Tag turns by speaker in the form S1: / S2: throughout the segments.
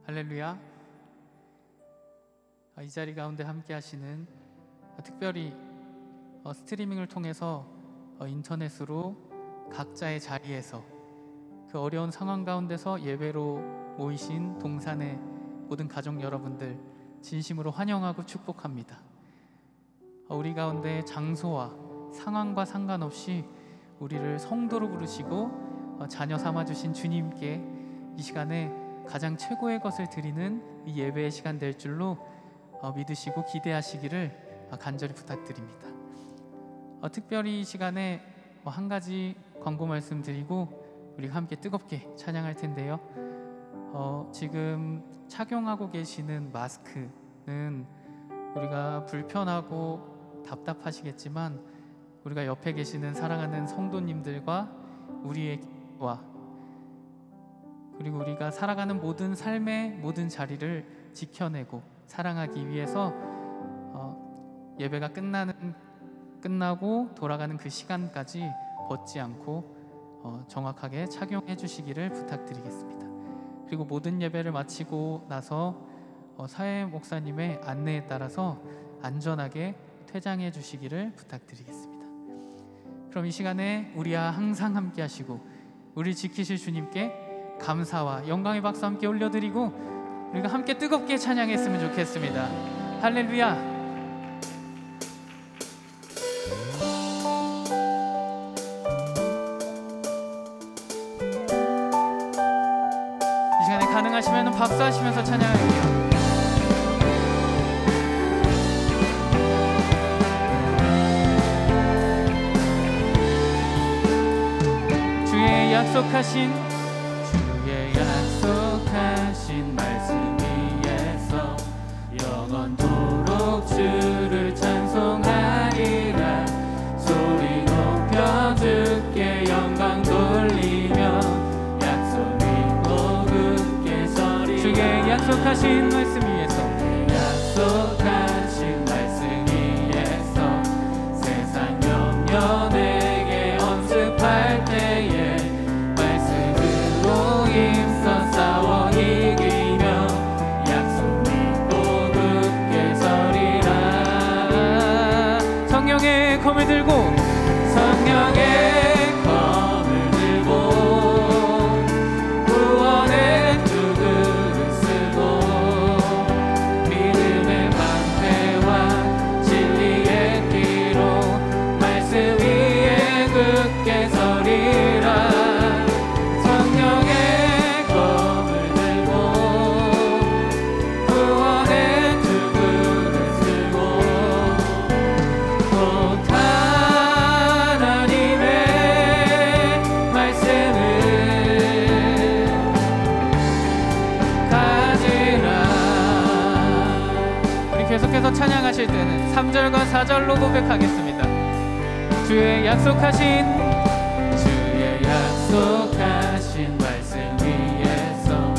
S1: 할렐루야. 이 자리 가운데 함께 하시는, 특별히 스트리밍을 통해서 인터넷으로 각자의 자리에서 그 어려운 상황 가운데서 예배로 모이신 동산의 모든 가족 여러분들 진심으로 환영하고 축복합니다. 우리 가운데 장소와 상황과 상관없이 우리를 성도로 부르시고 자녀 삼아주신 주님께 이 시간에 가장 최고의 것을 드리는 이 예배의 시간 될 줄로 믿으시고 기대하시기를 간절히 부탁드립니다. 특별히 이 시간에 한 가지 광고 말씀 드리고 우리가 함께 뜨겁게 찬양할 텐데요. 지금 착용하고 계시는 마스크는 우리가 불편하고 답답하시겠지만 우리가 옆에 계시는 사랑하는 성도님들과 우리의 기도와 그리고 우리가 살아가는 모든 삶의 모든 자리를 지켜내고 사랑하기 위해서 예배가 끝나고 돌아가는 그 시간까지 벗지 않고 정확하게 착용해 주시기를 부탁드리겠습니다. 그리고 모든 예배를 마치고 나서 사회 목사님의 안내에 따라서 안전하게 퇴장해 주시기를 부탁드리겠습니다. 그럼 이 시간에 우리와 항상 함께 하시고 우리를 지키실 주님께 감사와 영광의 박수 함께 올려드리고 우리가 함께 뜨겁게 찬양했으면 좋겠습니다. 할렐루야. 이 시간에 가능하시면 박수하시면서 찬양할게요. 주의 약속하신 말씀 위에서 영원토록 주를 찬송하리라. 소리 높여 주께 영광 돌리며 약속 믿고 굳게 서리라. 주의 약속하신 말씀 위에서 약속하신 말씀 위에서 세상 염려 내게 언습할 때에 말씀으로 힘써 싸워 이기며 약속 믿고 굳게 서리라. 성령의 검을 들고 성령의 검을 들고 구원의 두구를 쓰고 믿음의 방패와 진리의 뒤로 말씀 위에 굳게 서리라. 계속해서 찬양하실 때는 3절과 4절로 고백하겠습니다. 주의 약속하신 말씀 위에서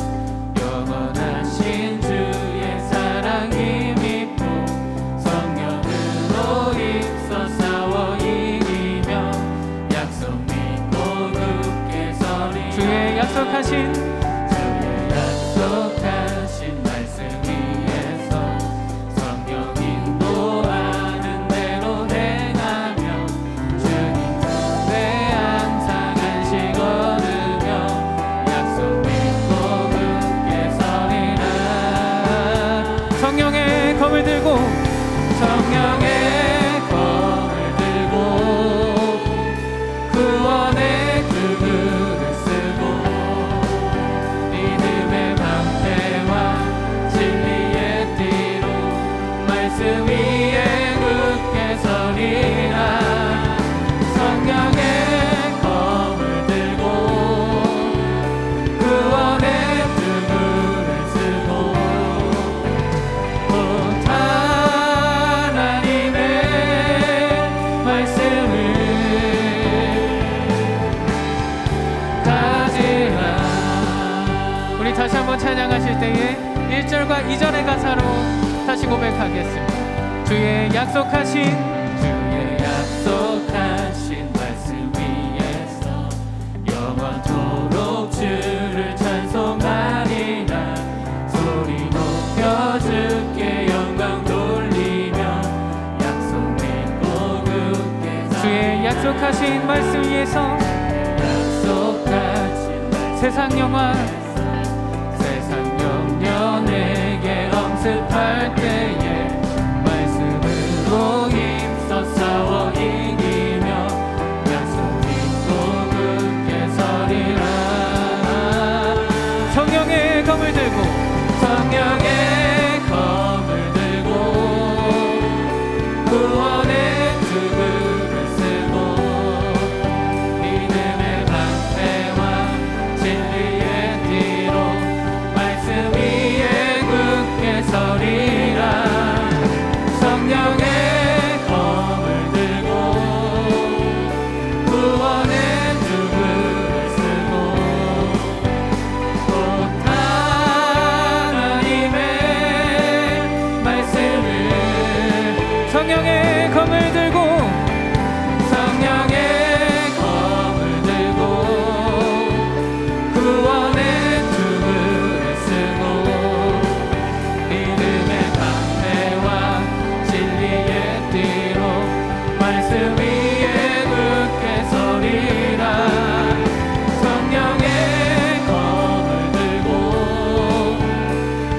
S1: 영원하신 주의 사랑 힘입고 성령으로 힘써 싸워 이기며 약속 믿고 굳게 서리. 주의 약속하신 말씀 위에서 성령 인도하는 대로 행하며 주님 곁에 항상 안식 얻으며 약속 믿고 굳게 서리라. 성령의 검을 들고 구원의 두구를 쓰고 믿음의 방패와 진리의 뒤로 말씀 위에 굳게 서리라. 성령의 검을 들고 구원의 두구를 쓰고 곧 하나님의 말씀을 가지라. 우리 다시 한번 찬양하실 때에 1절과 2절의 가사로 다시 고백하겠습니다. 주의 약속하신 말씀 위에서 영원토록 주를 찬송하리라. 주께 영광 돌리며 약속 믿고 굳게 주의 약속하신 말씀 위에서 약속하신 세상 영화 세상 영려 내게 엄습할 때에 말씀으로 힘써 싸워 이기며 약속 믿고 굳게 서리라. 성령의 검을 들고 성령의 검을 들고 구원의 투구를 쓰고 믿음의 방패와 진리의 뒤로 말씀 위에 굳게 서리라. 성령의 검을 들고 구원의 투구를 쓰고 곧 하나님의 말씀을 성령의 검을 들고 성령의 검을 들고 구원의 투구를 쓰고 믿음의 방패와 진리의 뒤로 말씀 위에 굳게 서리라. 성령의 검을 들고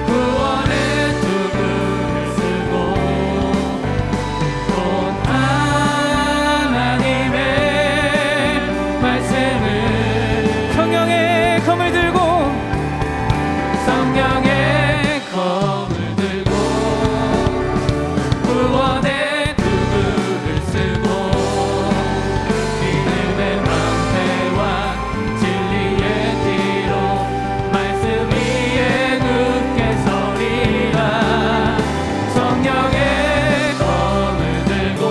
S1: 구원의 투구를 쓰고 곧 하나님의 말씀을 성령의 검을 들고 성령의 검을 들고 구원의 투구를 쓰고 믿음의 방패와 진리의 뒤로 말씀 위에 굳게 서리라. 성령의 검을 들고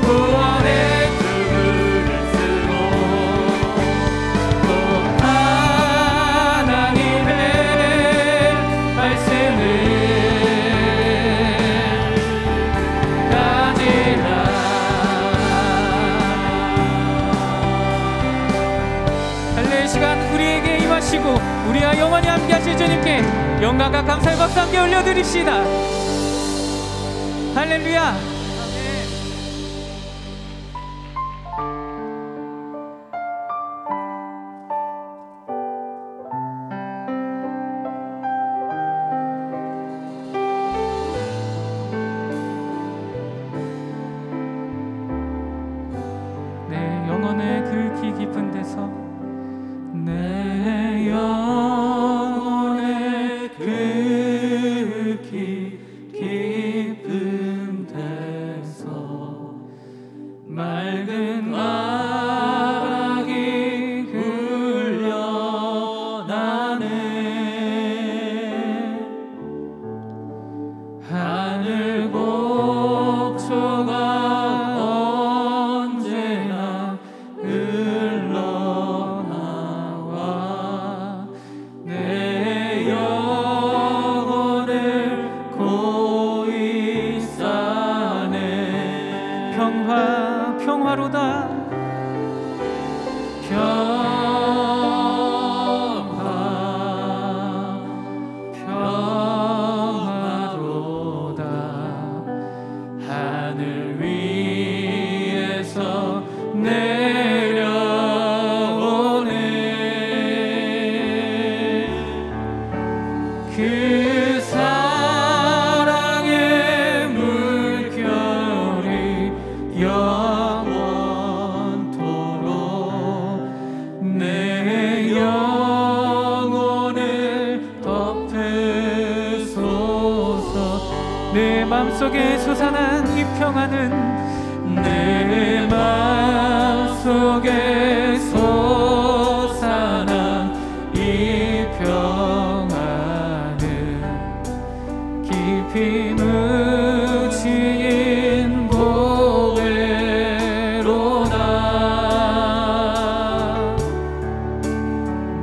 S1: 구원의 투구를 쓰고 곧 하나님의 말씀을 가지라. 할례의 시간 우리에게 임하시고 우리와 영원히 함께하실 주님께 영광과 감사의 박수 함께 올려드립시다. 할렐루야. 내 영혼의 그 깊은 데서 내 영혼의 그 깊은 데서 맑은 바람이 흘려나네. 하늘 곡초가 언제나 흘러나와 내 영혼을 고이 싸네. 평화로다 평화로다 하늘 위에서 내려오네. 그 사랑의 물결이 영원토록 내 영혼을 덮으소서. 내 맘속에 솟아난 이 평화는 내 맘속에 솟아난 이 평화는 깊이 묻힌 보배로다.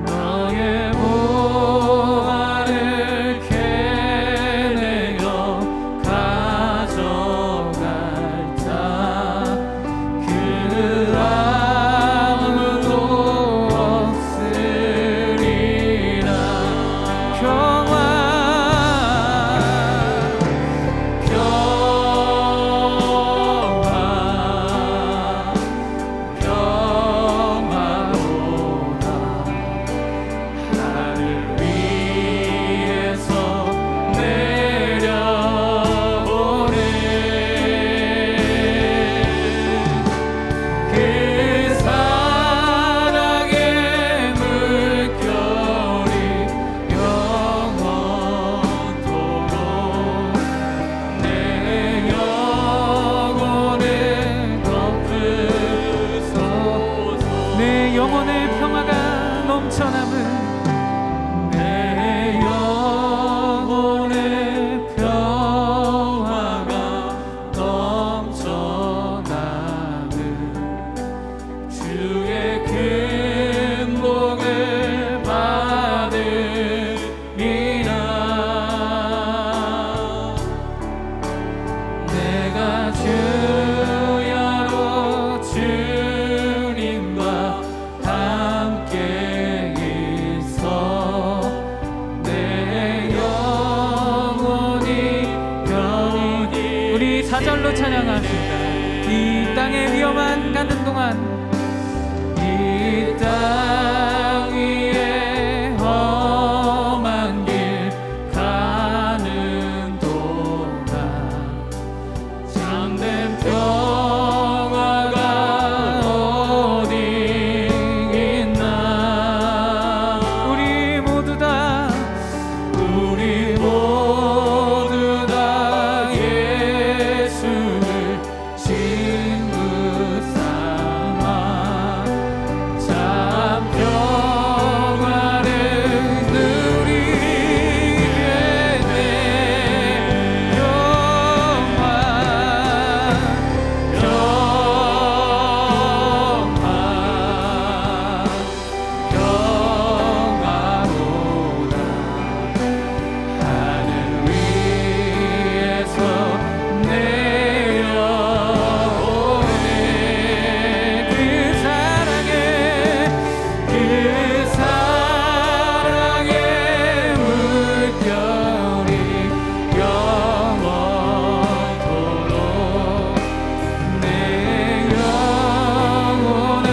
S1: 너의 보화를 캐내어 가져갈 자 그 아무도 없으리라. 평화 사절로 찬양합시다. 이 땅의 위험한 가는 동안 이 땅 위에 험한 길 가는 동안 참된 평화가 어디 있나. 우리 모두 다 예수를 친구 삼아 참 평화를 누리게 돼. 평화로다. 하늘 위에서 내려오네. 그 사랑의 물결이 영원토록 내 영혼을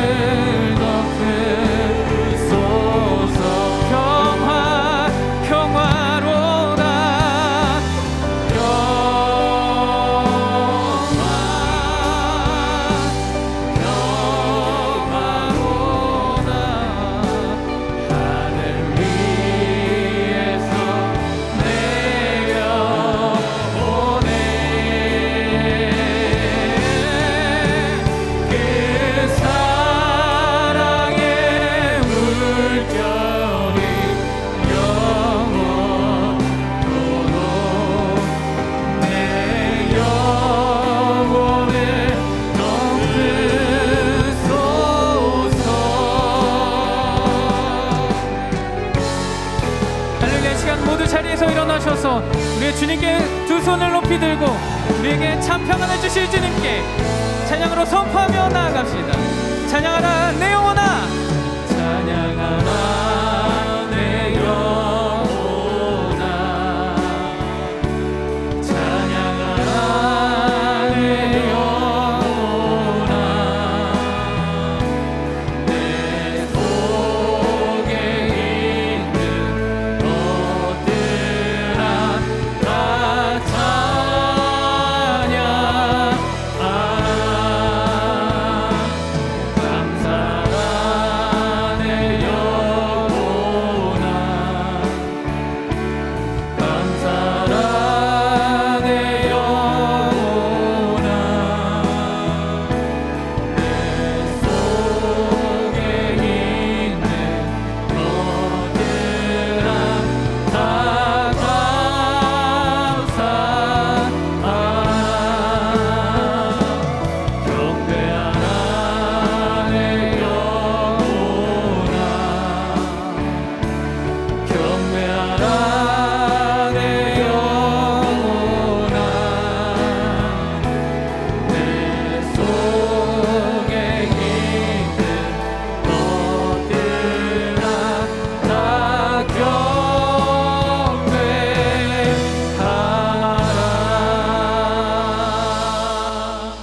S1: 덮으소서. 평화로다. 평화로다. 하늘 위에서 내려오네. 그 사랑의 물결이 영원토록 내 영혼을 덮으소서. 할렐루야. 시간 모두 자리에서 일어나셔서 우리의 주님께 두 손을 높이 들고 우리에게 참 평안을 주실 주님께 찬양으로 선포하며 나아갑시다. 찬양하라 내 영혼아. 찬양하라 내 영혼아. 찬양하라 내 영혼아. 내 속에 있는 것들아 다 찬양하라. 감사라 내 영혼아. 감사라 내 영혼아. 내 속에 있는 것들아 다 감사하라. 경배하라 내 영혼아. 경배하라 내 영혼아. 내 속에 있는 것들아 다 경배하라.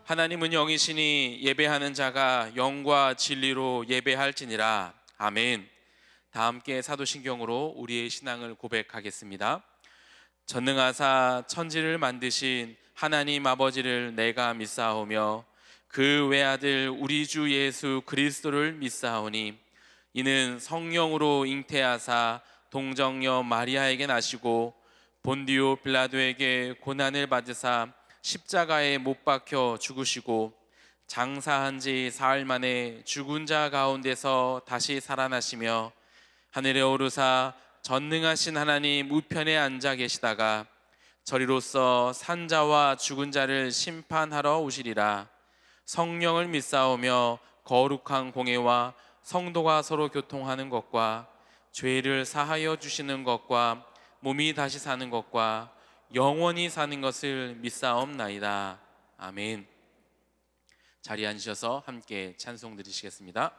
S2: 하나님은 영이시니 예배하는 자가 영과 진리로 예배할지니라. 아멘. 다 함께 사도신경으로 우리의 신앙을 고백하겠습니다. 전능하사 천지를 만드신 하나님 아버지를 내가 믿사오며 그 외아들 우리 주 예수 그리스도를 믿사오니 이는 성령으로 잉태하사 동정녀 마리아에게 나시고 본디오 빌라도에게 고난을 받으사 십자가에 못 박혀 죽으시고 장사한 지 사흘 만에 죽은 자 가운데서 다시 살아나시며 하늘에 오르사 전능하신 하나님 우편에 앉아 계시다가 저리로서 산자와 죽은 자를 심판하러 오시리라. 성령을 믿사오며 거룩한 공회와 성도가 서로 교통하는 것과 죄를 사하여 주시는 것과 몸이 다시 사는 것과 영원히 사는 것을 믿사옵나이다. 아멘. 자리에 앉으셔서 함께 찬송 드리시겠습니다.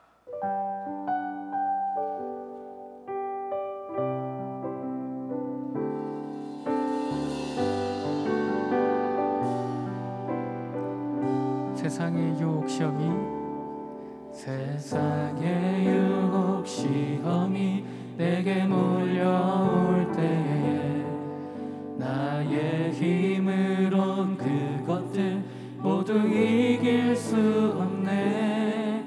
S1: 세상의 유혹 시험이 내게 몰려올 때에 나의 힘으론 그것들 모두 이길 수 없네.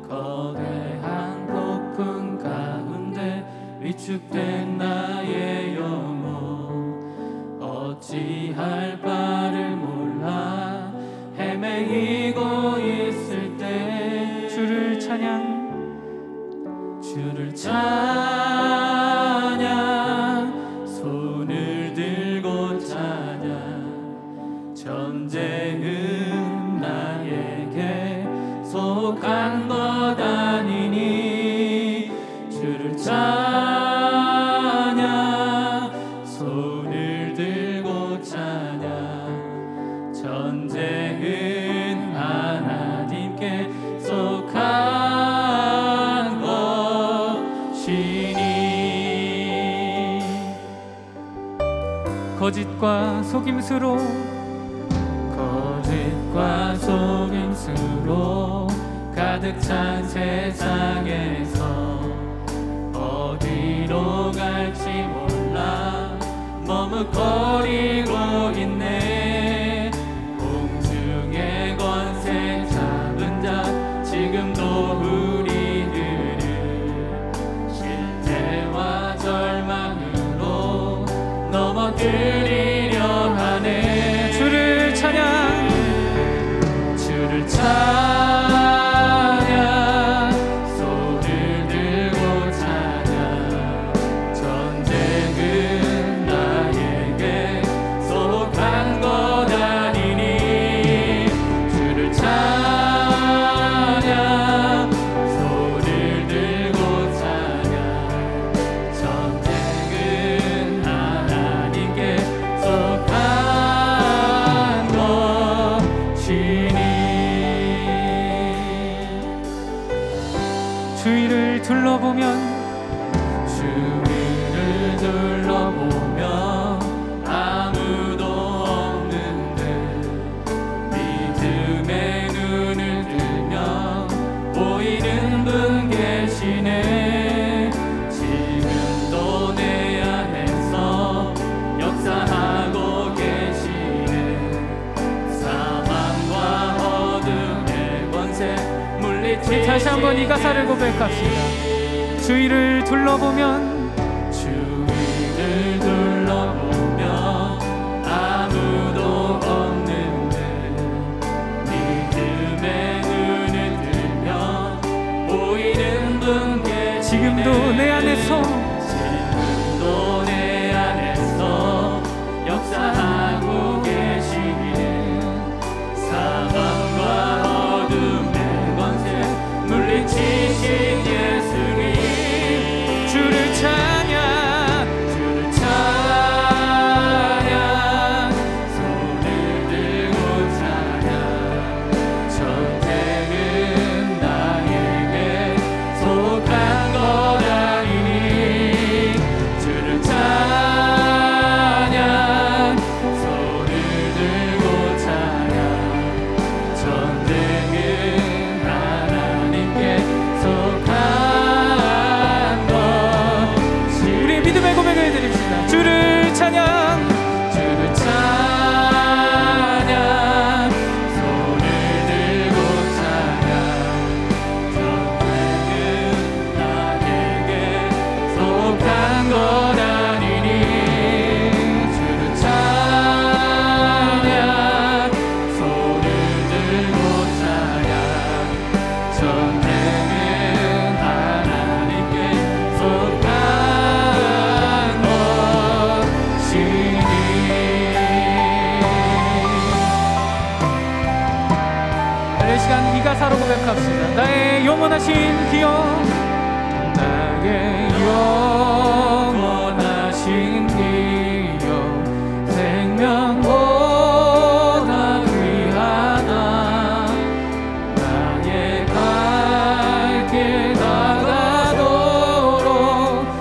S1: 거대한 폭풍 가운데 위축된 나의 영혼 어찌할 바를 몰라 헤매이고 있을 때 주를 찬양 손을 들고 찬양 전쟁은 나에게 속한 것 아니니 주를 찬양 손을 들고 찬양 전쟁은 하나님께 속한 것이니. 거짓과 속임수로 가득 찬 세상에서 어디로 갈지 몰라 머뭇거리고 있네. 공중의 권세 잡은 자 지금도 우리들을 실패와 절망으로 넘어뜨리려 하네. 주를 찬양 손을 들고 찬양 전쟁은 나에게 속한 것 아니니 주를 찬양 손을 들고 찬양 전쟁은 하나님께 속한 것이니. 주위를 둘러보면 아무도 없는 듯 믿음의 눈을 들면 보이는 분 계시네. 지금도 내 안에서 역사하고 계시네. 사망과 어둠의 권세 물리치시네. 다시 한번 이 가사를 고백합시다. 주위를 둘러보면 아무도 없는데 믿음의 눈을 들면 보이는 분 계시네. 지금도 내 안에서 역사하고 계시네. 사망과 어둠의 권세 물리치신 예수님 주를 찬양 손을 들고 찬양 전쟁은 나에게 속한 것 아니니 주를 찬양 손을 들고 찬양 전쟁은 하나님께 속한 것이. 우리의 믿음의 고백을 드립시다. 주를 찬양 손을 들고 찬양 전쟁은 나에게 속한 것 아니니 주를 찬양 손을 들고 찬양 전쟁은 하나님께 속한 것이니. 이 시간 이 가사로 고백합시다. 나의 영원하신 기억 생명보다 귀하다. 나의 갈 길 다가도록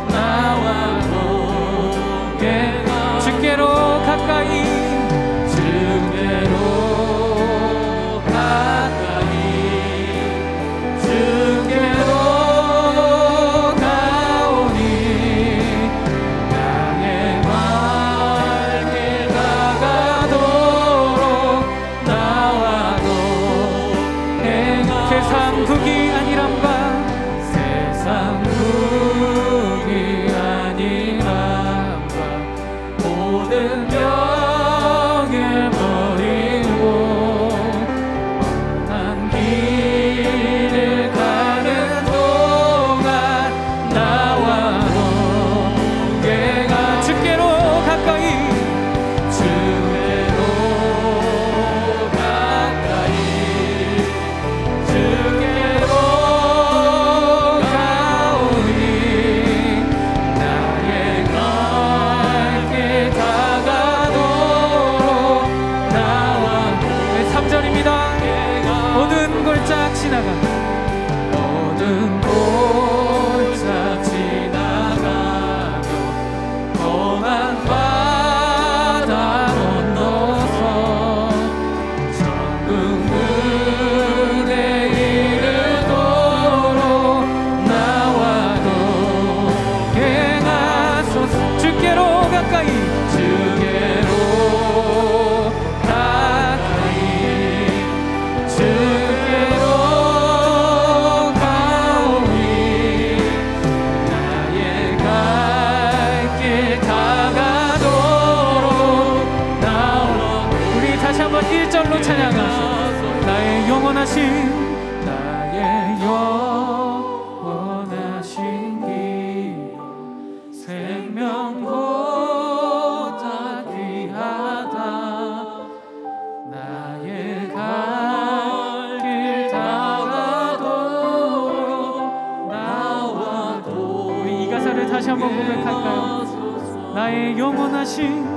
S1: 나와 함께 주께로 가까이 모든 명예버리고 한 길을 가는 동안 나와도 내가 주께로 가까이 모든 골짝 지나가며 험한 바다 건너서 천국문에 이르도록 나와도 행하소서. 주께로 가까이 주께로 가까이 주께로 일절로 찬양하소. 나의 영원하신 나의 영원하신 길 생명보다 귀하다. 나의 갈 길 다가도록 나와도. 우리 이 가사를 다시 한번 고백할까요? 나의 영원하신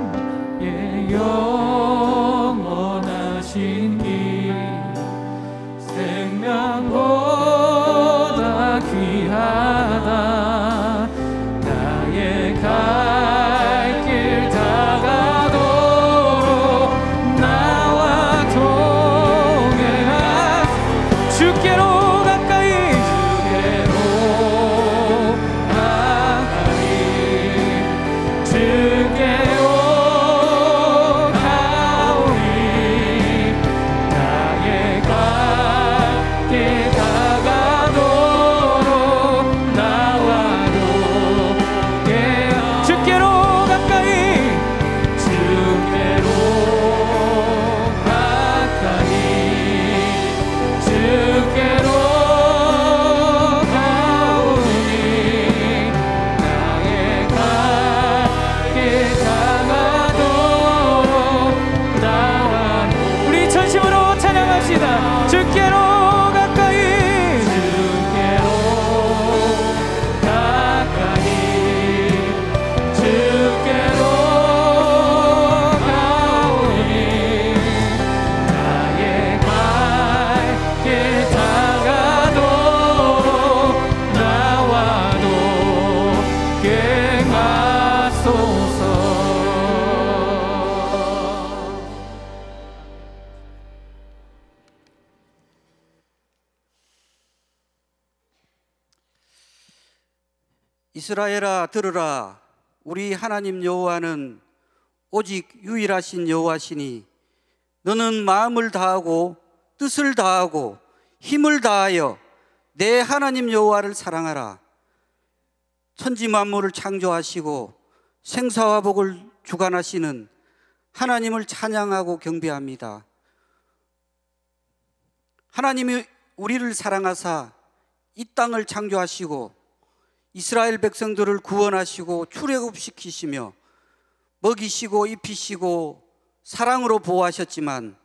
S1: 영원하신 길 생명보다 귀하다. 나의 갈 길 다가도록 나와 동행하소서. 주께로 가까이 주께로 가까이 주께로 주께로 가까이 주께로 가까이 주께로 가오니 나의 갈 길 다가도록 나와도 행하소서.
S3: 이스라엘아 들으라. 우리 하나님 여호와는 오직 유일하신 여호와시니 너는 마음을 다하고 뜻을 다하고 힘을 다하여 내 하나님 여호와를 사랑하라. 천지 만물을 창조하시고 생사와 복을 주관하시는 하나님을 찬양하고 경배합니다. 하나님이 우리를 사랑하사 이 땅을 창조하시고 이스라엘 백성들을 구원하시고 출애굽시키시며 먹이시고 입히시고 사랑으로 보호하셨지만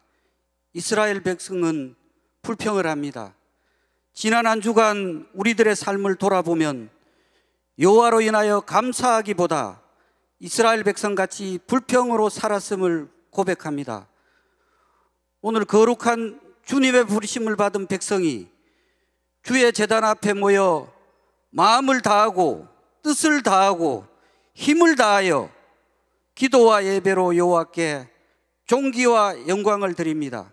S3: 이스라엘 백성은 불평을 합니다. 지난 한 주간 우리들의 삶을 돌아보면 여호와로 인하여 감사하기보다 이스라엘 백성같이 불평으로 살았음을 고백합니다. 오늘 거룩한 주님의 부르심을 받은 백성이 주의 제단 앞에 모여 마음을 다하고 뜻을 다하고 힘을 다하여 기도와 예배로 여호와께 존귀와 영광을 드립니다.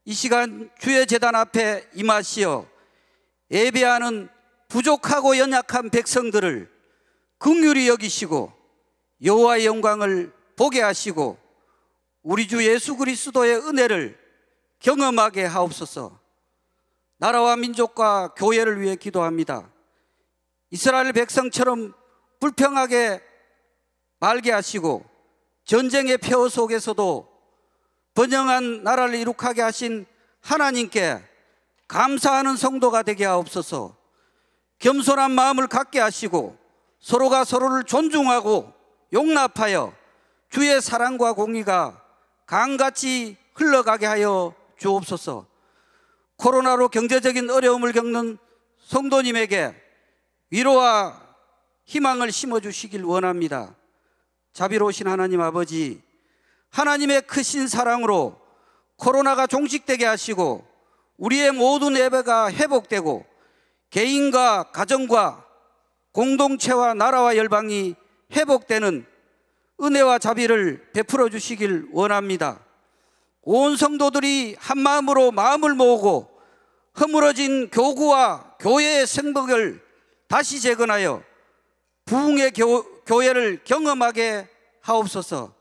S3: 이 시간 주의 제단 앞에 임하시어 예배하는 부족하고 연약한 백성들을 긍휼히 여기시고 여호와의 영광을 보게 하시고 우리 주 예수 그리스도의 은혜를 경험하게 하옵소서. 나라와 민족과 교회를 위해 기도합니다. 이스라엘 백성처럼 불평하게 말게 하시고 전쟁의 폐허 속에서도 번영한 나라를 이룩하게 하신 하나님께 감사하는 성도가 되게 하옵소서. 겸손한 마음을 갖게 하시고 서로가 서로를 존중하고 용납하여 주의 사랑과 공의가 강같이 흘러가게 하여 주옵소서. 코로나로 경제적인 어려움을 겪는 성도님에게 위로와 희망을 심어주시길 원합니다. 자비로우신 하나님 아버지, 하나님의 크신 사랑으로 코로나가 종식되게 하시고 우리의 모든 예배가 회복되고 개인과 가정과 공동체와 나라와 열방이 회복되는 은혜와 자비를 베풀어 주시길 원합니다. 온 성도들이 한마음으로 마음을 모으고 허물어진 교구와 교회의 생복을 다시 재건하여 부흥의 교회를 경험하게 하옵소서.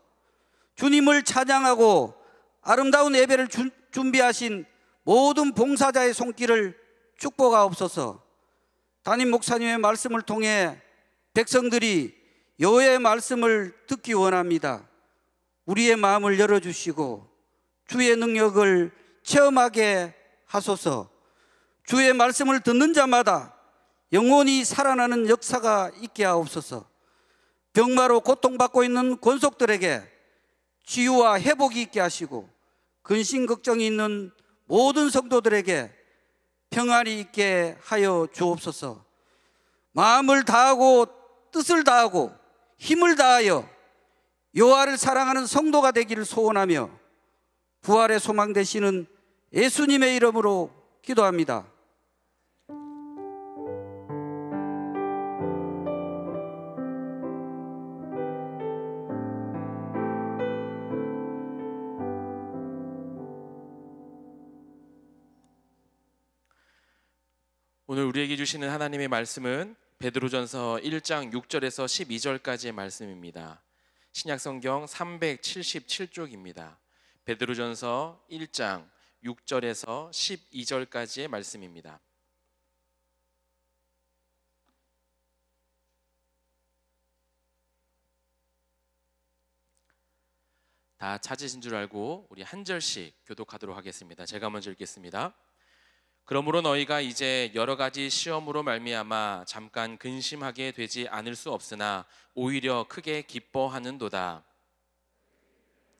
S3: 주님을 찬양하고 아름다운 예배를 준비하신 모든 봉사자의 손길을 축복하옵소서. 담임 목사님의 말씀을 통해 백성들이 여호와의 말씀을 듣기 원합니다. 우리의 마음을 열어주시고 주의 능력을 체험하게 하소서. 주의 말씀을 듣는 자마다 영원히 살아나는 역사가 있게 하옵소서. 병마로 고통받고 있는 권속들에게 치유와 회복이 있게 하시고 근심 걱정이 있는 모든 성도들에게 평안이 있게 하여 주옵소서. 마음을 다하고 뜻을 다하고 힘을 다하여 여호와를 사랑하는 성도가 되기를 소원하며 부활의 소망 되시는 예수님의 이름으로 기도합니다.
S2: 오늘 우리에게 주시는 하나님의 말씀은 베드로전서 1장 6절에서 12절까지의 말씀입니다. 신약성경 377쪽입니다. 베드로전서 1장 6절에서 12절까지의 말씀입니다. 다 찾으신 줄 알고 우리 한 절씩 교독하도록 하겠습니다. 제가 먼저 읽겠습니다. 그러므로 너희가 이제 여러 가지 시험으로 말미암아 잠깐 근심하게 되지 않을 수 없으나 오히려 크게 기뻐하는도다.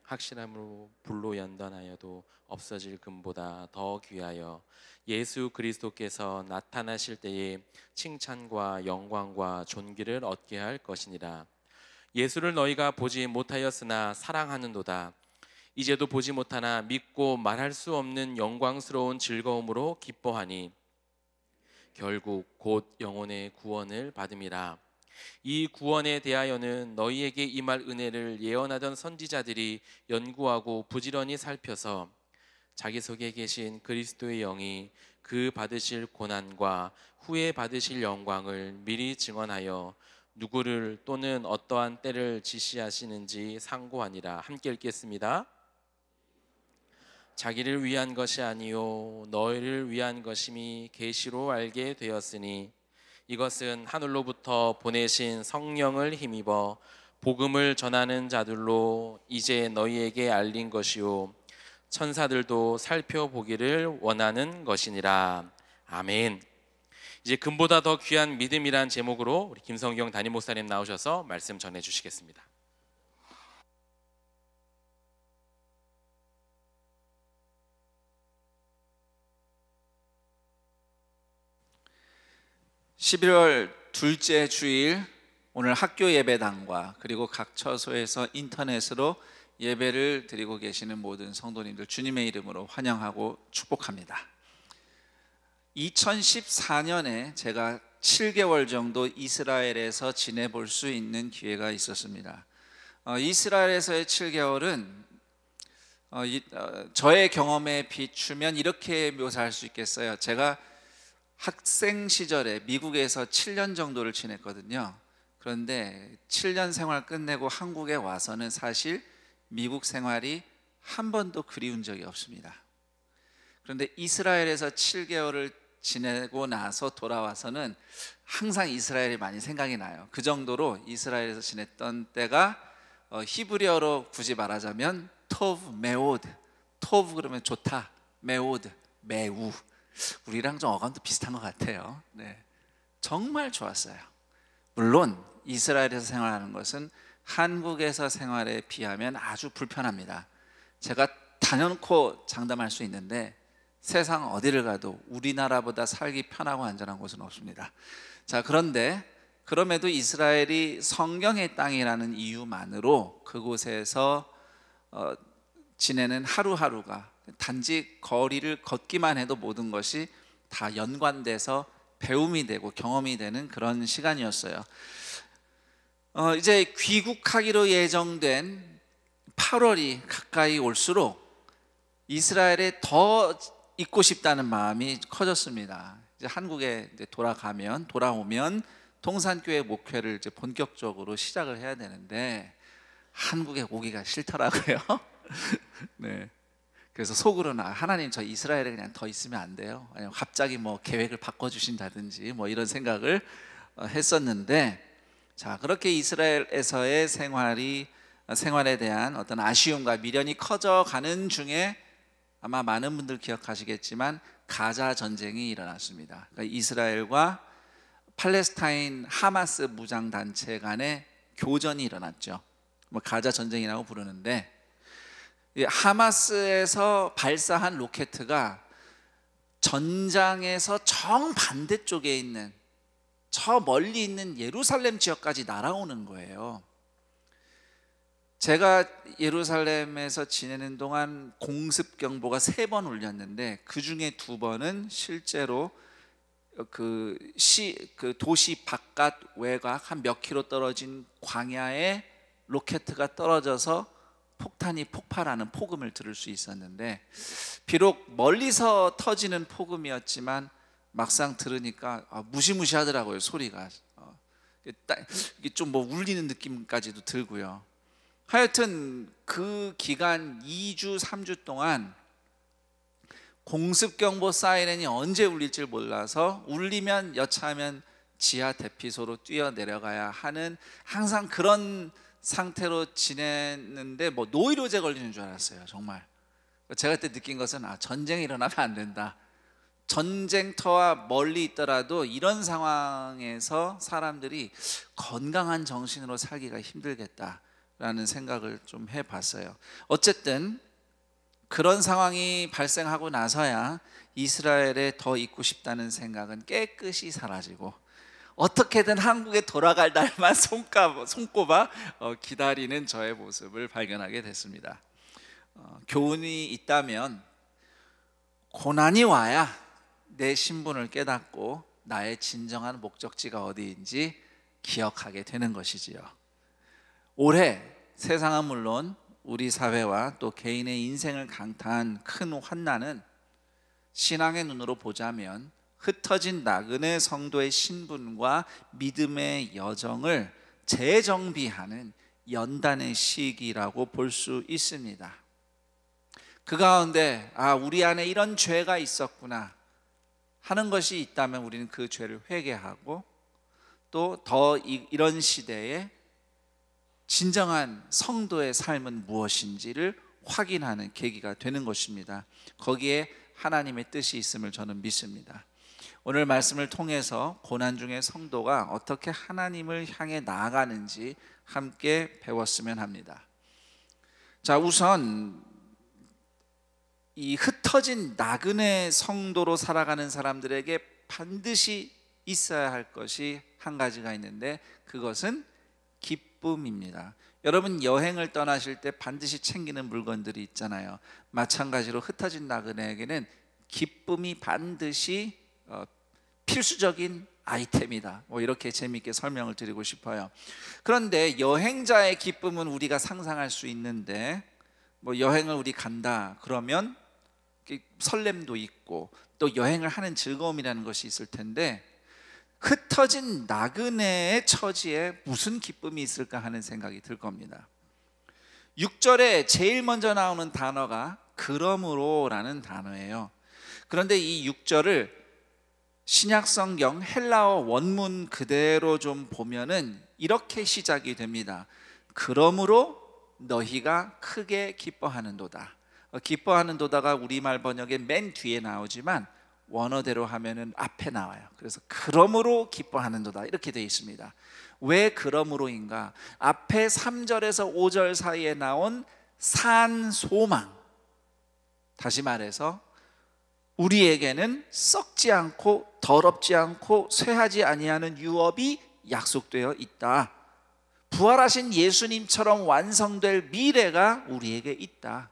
S2: 확실함으로 불로 연단하여도 없어질 금보다 더 귀하여 예수 그리스도께서 나타나실 때에 칭찬과 영광과 존귀를 얻게 할 것이니라. 예수를 너희가 보지 못하였으나 사랑하는도다. 이제도 보지 못하나 믿고 말할 수 없는 영광스러운 즐거움으로 기뻐하니 결국 곧 영혼의 구원을 받음이라. 이 구원에 대하여는 너희에게 임할 은혜를 예언하던 선지자들이 연구하고 부지런히 살펴서 자기 속에 계신 그리스도의 영이 그 받으실 고난과 후에 받으실 영광을 미리 증언하여 누구를 또는 어떠한 때를 지시하시는지 상고하니라. 함께 읽겠습니다. 자기를 위한 것이 아니요 너희를 위한 것임이 계시로 알게 되었으니 이것은 하늘로부터 보내신 성령을 힘입어 복음을 전하는 자들로 이제 너희에게 알린 것이요 천사들도 살펴보기를 원하는 것이니라. 아멘. 이제 금보다 더 귀한 믿음이란 제목으로 우리 김성경 담임 목사님 나오셔서 말씀 전해 주시겠습니다.
S4: 11월 둘째 주일 오늘 학교 예배당과 그리고 각 처소에서 인터넷으로 예배를 드리고 계시는 모든 성도님들 주님의 이름으로 환영하고 축복합니다. 2014년에 제가 7개월 정도 이스라엘에서 지내볼 수 있는 기회가 있었습니다. 이스라엘에서의 7개월은 저의 경험에 비추면 이렇게 묘사할 수 있겠어요. 제가 학생 시절에 미국에서 7년 정도를 지냈거든요. 그런데 7년 생활 끝내고 한국에 와서는 사실 미국 생활이 한 번도 그리운 적이 없습니다. 그런데 이스라엘에서 7개월을 지내고 나서 돌아와서는 항상 이스라엘이 많이 생각이 나요. 그 정도로 이스라엘에서 지냈던 때가 히브리어로 굳이 말하자면 토브 메오드. 토브 그러면 좋다, 메오드 매우. 우리랑 좀 어감도 비슷한 것 같아요. 네, 정말 좋았어요. 물론 이스라엘에서 생활하는 것은 한국에서 생활에 비하면 아주 불편합니다. 제가 단연코 장담할 수 있는데 세상 어디를 가도 우리나라보다 살기 편하고 안전한 곳은 없습니다. 자, 그런데 그럼에도 이스라엘이 성경의 땅이라는 이유만으로 그곳에서 지내는 하루하루가 단지 거리를 걷기만 해도 모든 것이 다 연관돼서 배움이 되고 경험이 되는 그런 시간이었어요. 이제 귀국하기로 예정된 8월이 가까이 올수록 이스라엘에 더 있고 싶다는 마음이 커졌습니다. 이제 한국에 이제 돌아오면 동산교회 목회를 이제 본격적으로 시작을 해야 되는데 한국에 오기가 싫더라고요. 네. 그래서 속으로는 하나님 저 이스라엘에 그냥 더 있으면 안 돼요? 아니면 갑자기 뭐 계획을 바꿔주신다든지 뭐 이런 생각을 했었는데, 자, 그렇게 이스라엘에서의 생활에 대한 어떤 아쉬움과 미련이 커져가는 중에 아마 많은 분들 기억하시겠지만 가자 전쟁이 일어났습니다. 그러니까 이스라엘과 팔레스타인 하마스 무장단체 간의 교전이 일어났죠. 뭐 가자 전쟁이라고 부르는데, 하마스에서 발사한 로켓가 전장에서 정반대쪽에 있는 저 멀리 있는 예루살렘 지역까지 날아오는 거예요. 제가 예루살렘에서 지내는 동안 공습 경보가 3번 울렸는데 그 중에 2번은 실제로 그 도시 바깥 외곽 한 몇 킬로 떨어진 광야에 로켓가 떨어져서 폭탄이 폭발하는 폭음을 들을 수 있었는데, 비록 멀리서 터지는 폭음이었지만 막상 들으니까 무시무시하더라고요. 소리가 이게 좀 뭐 울리는 느낌까지도 들고요. 하여튼 그 기간 2주 3주 동안 공습경보 사이렌이 언제 울릴지 몰라서 울리면 여차하면 지하 대피소로 뛰어내려가야 하는 항상 그런 상태로 지냈는데 뭐 노이로제 걸리는 줄 알았어요. 정말 제가 그때 느낀 것은 전쟁이 일어나면 안 된다. 전쟁터와 멀리 있더라도 이런 상황에서 사람들이 건강한 정신으로 살기가 힘들겠다라는 생각을 좀 해봤어요. 어쨌든 그런 상황이 발생하고 나서야 이스라엘에 더 있고 싶다는 생각은 깨끗이 사라지고 어떻게든 한국에 돌아갈 날만 손꼽아 기다리는 저의 모습을 발견하게 됐습니다. 교훈이 있다면 고난이 와야 내 신분을 깨닫고 나의 진정한 목적지가 어디인지 기억하게 되는 것이지요. 올해 세상은 물론 우리 사회와 또 개인의 인생을 강타한 큰 환난은 신앙의 눈으로 보자면 흩어진 나그네 성도의 신분과 믿음의 여정을 재정비하는 연단의 시기라고 볼 수 있습니다. 그 가운데 우리 안에 이런 죄가 있었구나 하는 것이 있다면 우리는 그 죄를 회개하고 또 더 이런 시대에 진정한 성도의 삶은 무엇인지를 확인하는 계기가 되는 것입니다. 거기에 하나님의 뜻이 있음을 저는 믿습니다. 오늘 말씀을 통해서 고난 중에 성도가 어떻게 하나님을 향해 나아가는지 함께 배웠으면 합니다. 자, 우선 이 흩어진 나그네 성도로 살아가는 사람들에게 반드시 있어야 할 것이 한 가지가 있는데 그것은 기쁨입니다. 여러분 여행을 떠나실 때 반드시 챙기는 물건들이 있잖아요. 마찬가지로 흩어진 나그네에게는 기쁨이 반드시 필수적인 아이템이다. 이렇게 재미있게 설명을 드리고 싶어요. 그런데 여행자의 기쁨은 우리가 상상할 수 있는데 여행을 우리 간다 그러면 설렘도 있고 또 여행을 하는 즐거움이라는 것이 있을 텐데 흩어진 나그네의 처지에 무슨 기쁨이 있을까 하는 생각이 들 겁니다. 6절에 제일 먼저 나오는 단어가 그러므로라는 단어예요. 그런데 이 6절을 신약성경 헬라어 원문 그대로 좀 보면은 이렇게 시작이 됩니다. 그러므로 너희가 크게 기뻐하는도다. 기뻐하는도다가 우리말 번역에 맨 뒤에 나오지만 원어대로 하면은 앞에 나와요. 그래서 그러므로 기뻐하는도다 이렇게 되어 있습니다. 왜 그러므로인가? 앞에 3절에서 5절 사이에 나온 산소망, 다시 말해서 우리에게는 썩지 않고 더럽지 않고 쇠하지 아니하는 유업이 약속되어 있다. 부활하신 예수님처럼 완성될 미래가 우리에게 있다.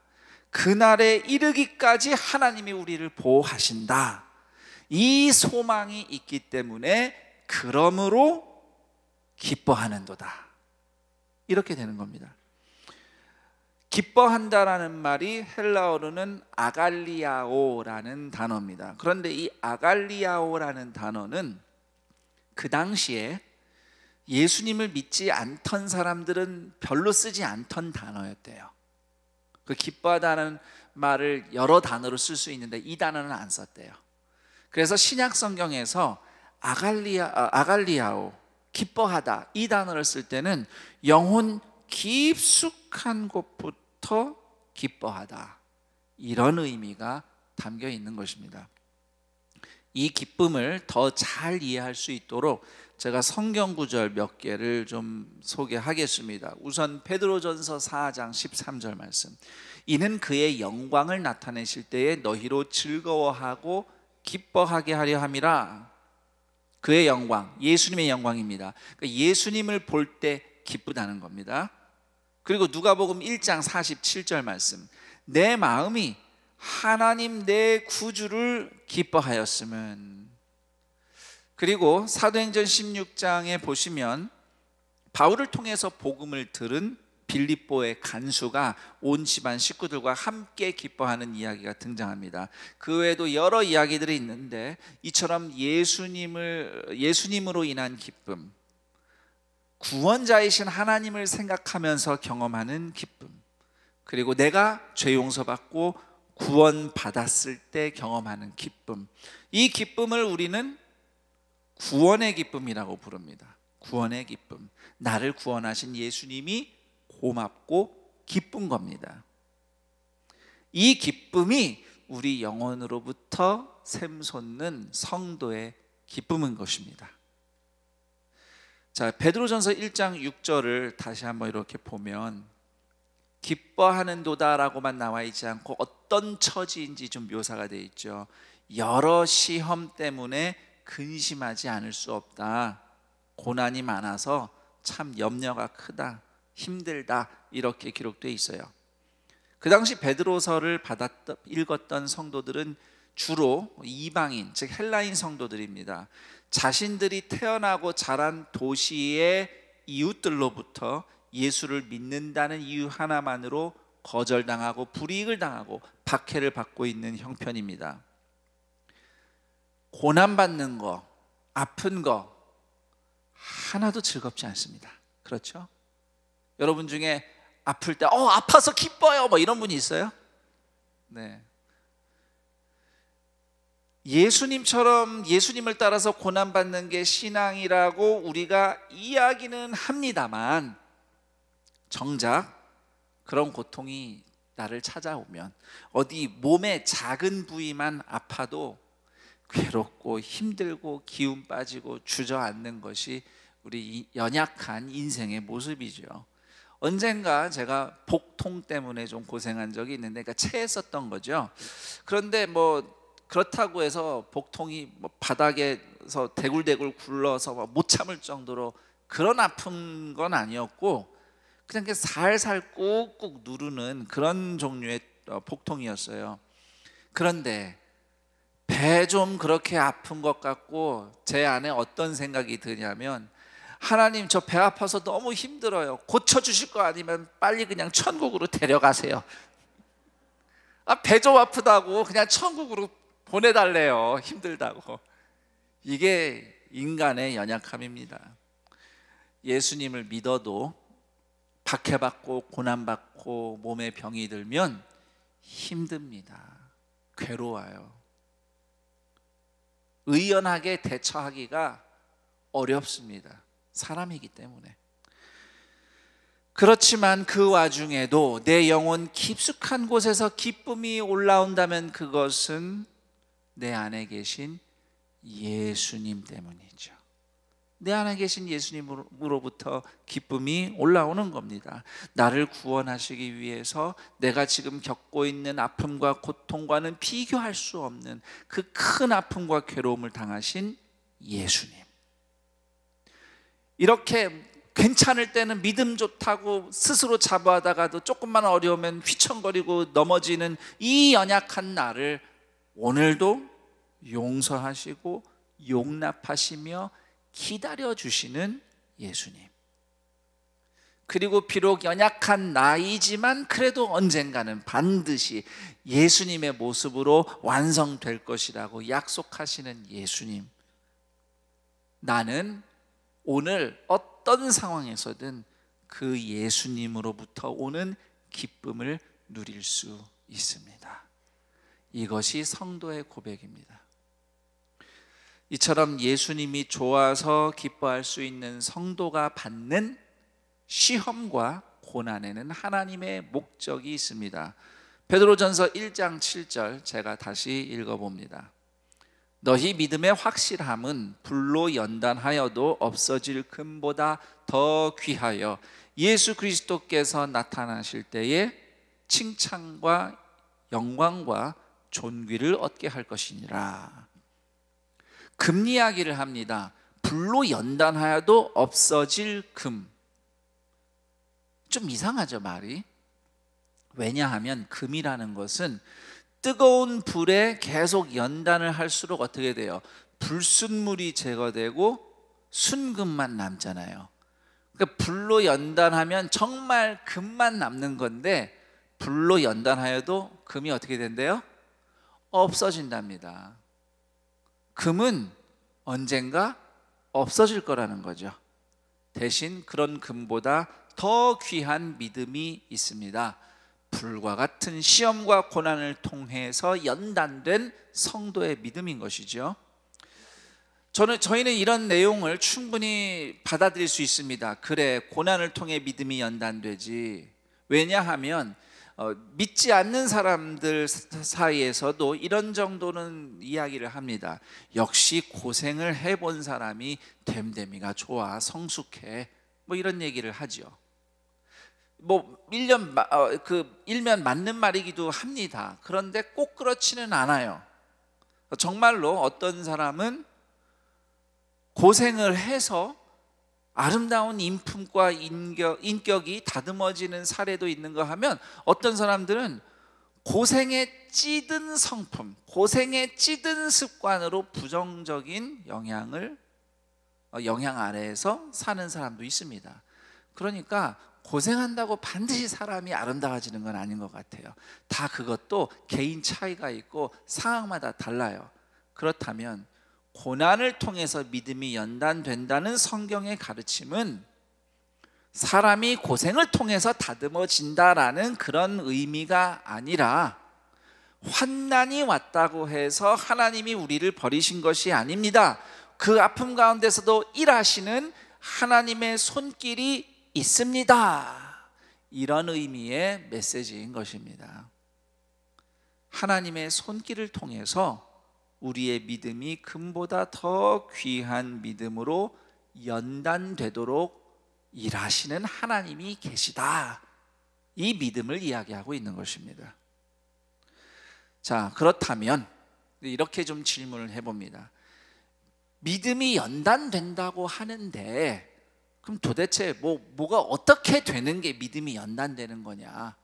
S4: 그날에 이르기까지 하나님이 우리를 보호하신다. 이 소망이 있기 때문에 그러므로 기뻐하는도다 이렇게 되는 겁니다. 기뻐한다라는 말이 헬라어로는 아갈리아오라는 단어입니다. 그런데 이 아갈리아오라는 단어는 그 당시에 예수님을 믿지 않던 사람들은 별로 쓰지 않던 단어였대요. 그 기뻐하다는 말을 여러 단어로 쓸 수 있는데 이 단어는 안 썼대요. 그래서 신약 성경에서 아갈리아오, 기뻐하다 이 단어를 쓸 때는 영혼 깊숙한 곳부터 기뻐하다 이런 의미가 담겨 있는 것입니다. 이 기쁨을 더 잘 이해할 수 있도록 제가 성경 구절 몇 개를 좀 소개하겠습니다. 우선 베드로전서 4장 13절 말씀. 이는 그의 영광을 나타내실 때에 너희로 즐거워하고 기뻐하게 하려 함이라. 그의 영광, 예수님의 영광입니다. 그러니까 예수님을 볼 때 기쁘다는 겁니다. 그리고 누가복음 1장 47절 말씀. 내 마음이 하나님 내 구주를 기뻐하였으면. 그리고 사도행전 16장에 보시면 바울을 통해서 복음을 들은 빌립보의 간수가 온 집안 식구들과 함께 기뻐하는 이야기가 등장합니다. 그 외에도 여러 이야기들이 있는데 이처럼 예수님으로 인한 기쁨, 구원자이신 하나님을 생각하면서 경험하는 기쁨, 그리고 내가 죄 용서받고 구원받았을 때 경험하는 기쁨, 이 기쁨을 우리는 구원의 기쁨이라고 부릅니다. 구원의 기쁨, 나를 구원하신 예수님이 고맙고 기쁜 겁니다. 이 기쁨이 우리 영혼으로부터 샘솟는 성도의 기쁨인 것입니다. 자, 베드로전서 1장 6절을 다시 한번 이렇게 보면 기뻐하는도다라고만 나와 있지 않고 어떤 처지인지 좀 묘사가 되어 있죠. 여러 시험 때문에 근심하지 않을 수 없다. 고난이 많아서 참 염려가 크다, 힘들다 이렇게 기록되어 있어요. 그 당시 베드로서를 읽었던 성도들은 주로 이방인, 즉 헬라인 성도들입니다. 자신들이 태어나고 자란 도시의 이웃들로부터 예수를 믿는다는 이유 하나만으로 거절당하고 불이익을 당하고 박해를 받고 있는 형편입니다. 고난받는 거, 아픈 거 하나도 즐겁지 않습니다. 그렇죠? 여러분 중에 아플 때 아파서 기뻐요 뭐 이런 분이 있어요? 네. 예수님처럼 예수님을 따라서 고난받는 게 신앙이라고 우리가 이야기는 합니다만 정작 그런 고통이 나를 찾아오면 어디 몸의 작은 부위만 아파도 괴롭고 힘들고 기운 빠지고 주저앉는 것이 우리 연약한 인생의 모습이죠. 언젠가 제가 복통 때문에 좀 고생한 적이 있는데, 그러니까 체했었던 거죠. 그런데 뭐 그렇다고 해서 복통이 뭐 바닥에서 대굴대굴 굴러서 못 참을 정도로 그런 아픈 건 아니었고 그냥 살살 꾹꾹 누르는 그런 종류의 복통이었어요. 그런데 배 좀 그렇게 아픈 것 같고 제 안에 어떤 생각이 드냐면, 하나님 저 배 아파서 너무 힘들어요. 고쳐주실 거 아니면 빨리 그냥 천국으로 데려가세요. 배 좀 아프다고 그냥 천국으로 보내달래요. 힘들다고. 이게 인간의 연약함입니다. 예수님을 믿어도 박해받고 고난받고 몸에 병이 들면 힘듭니다. 괴로워요. 의연하게 대처하기가 어렵습니다. 사람이기 때문에. 그렇지만 그 와중에도 내 영혼 깊숙한 곳에서 기쁨이 올라온다면 그것은 내 안에 계신 예수님 때문이죠. 내 안에 계신 예수님으로부터 기쁨이 올라오는 겁니다. 나를 구원하시기 위해서 내가 지금 겪고 있는 아픔과 고통과는 비교할 수 없는 그 큰 아픔과 괴로움을 당하신 예수님. 이렇게 괜찮을 때는 믿음 좋다고 스스로 자부하다가도 조금만 어려우면 휘청거리고 넘어지는 이 연약한 나를 오늘도 용서하시고 용납하시며 기다려주시는 예수님. 그리고 비록 연약한 나이지만 그래도 언젠가는 반드시 예수님의 모습으로 완성될 것이라고 약속하시는 예수님. 나는 오늘 어떤 상황에서든 그 예수님으로부터 오는 기쁨을 누릴 수 있습니다. 이것이 성도의 고백입니다. 이처럼 예수님이 좋아서 기뻐할 수 있는 성도가 받는 시험과 고난에는 하나님의 목적이 있습니다. 베드로전서 1장 7절 제가 다시 읽어봅니다. 너희 믿음의 확실함은 불로 연단하여도 없어질 금보다 더 귀하여 예수 그리스도께서 나타나실 때에 칭찬과 영광과 존귀를 얻게 할 것이니라. 금 이야기를 합니다. 불로 연단하여도 없어질 금. 좀 이상하죠, 말이? 왜냐하면 금이라는 것은 뜨거운 불에 계속 연단을 할수록 어떻게 돼요? 불순물이 제거되고 순금만 남잖아요. 그러니까 불로 연단하면 정말 금만 남는 건데 불로 연단하여도 금이 어떻게 된대요? 없어진답니다. 금은 언젠가 없어질 거라는 거죠. 대신 그런 금보다 더 귀한 믿음이 있습니다. 불과 같은 시험과 고난을 통해서 연단된 성도의 믿음인 것이죠. 저희는 이런 내용을 충분히 받아들일 수 있습니다. 그래, 고난을 통해 믿음이 연단되지. 왜냐하면 믿지 않는 사람들 사이에서도 이런 정도는 이야기를 합니다. 역시 고생을 해본 사람이 됨됨이가 좋아, 성숙해, 뭐 이런 얘기를 하죠. 뭐 일면 맞는 말이기도 합니다. 그런데 꼭 그렇지는 않아요. 정말로 어떤 사람은 고생을 해서 아름다운 인품과 인격이 다듬어지는 사례도 있는가 하면 어떤 사람들은 고생에 찌든 성품, 고생에 찌든 습관으로 부정적인 영향 아래에서 사는 사람도 있습니다. 그러니까 고생한다고 반드시 사람이 아름다워지는 건 아닌 것 같아요. 다 그것도 개인 차이가 있고 상황마다 달라요. 그렇다면 고난을 통해서 믿음이 연단된다는 성경의 가르침은 사람이 고생을 통해서 다듬어진다라는 그런 의미가 아니라 환난이 왔다고 해서 하나님이 우리를 버리신 것이 아닙니다. 그 아픔 가운데서도 일하시는 하나님의 손길이 있습니다. 이런 의미의 메시지인 것입니다. 하나님의 손길을 통해서 우리의 믿음이 금보다 더 귀한 믿음으로 연단되도록 일하시는 하나님이 계시다. 이 믿음을 이야기하고 있는 것입니다. 자, 그렇다면 이렇게 좀 질문을 해봅니다. 믿음이 연단된다고 하는데 그럼 도대체 뭐가 어떻게 되는 게 믿음이 연단되는 거냐?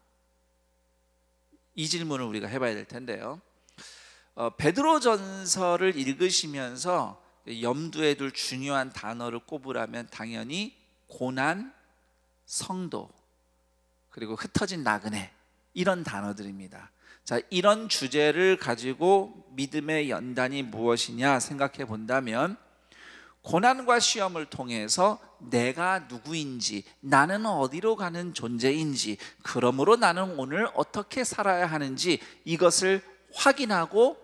S4: 이 질문을 우리가 해봐야 될 텐데요. 베드로전서를 읽으시면서 염두에 둘 중요한 단어를 꼽으라면 당연히 고난, 성도, 그리고 흩어진 나그네, 이런 단어들입니다. 자, 이런 주제를 가지고 믿음의 연단이 무엇이냐 생각해 본다면 고난과 시험을 통해서 내가 누구인지, 나는 어디로 가는 존재인지, 그러므로 나는 오늘 어떻게 살아야 하는지 이것을 확인하고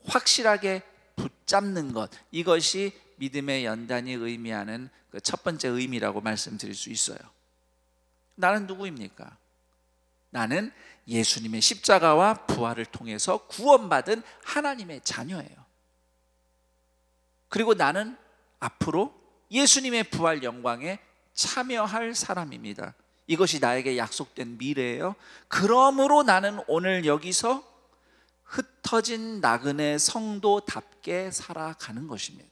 S4: 확실하게 붙잡는 것, 이것이 믿음의 연단이 의미하는 그 첫 번째 의미라고 말씀드릴 수 있어요. 나는 누구입니까? 나는 예수님의 십자가와 부활을 통해서 구원받은 하나님의 자녀예요. 그리고 나는 앞으로 예수님의 부활 영광에 참여할 사람입니다. 이것이 나에게 약속된 미래예요. 그러므로 나는 오늘 여기서 흩어진 나그네 성도답게 살아가는 것입니다.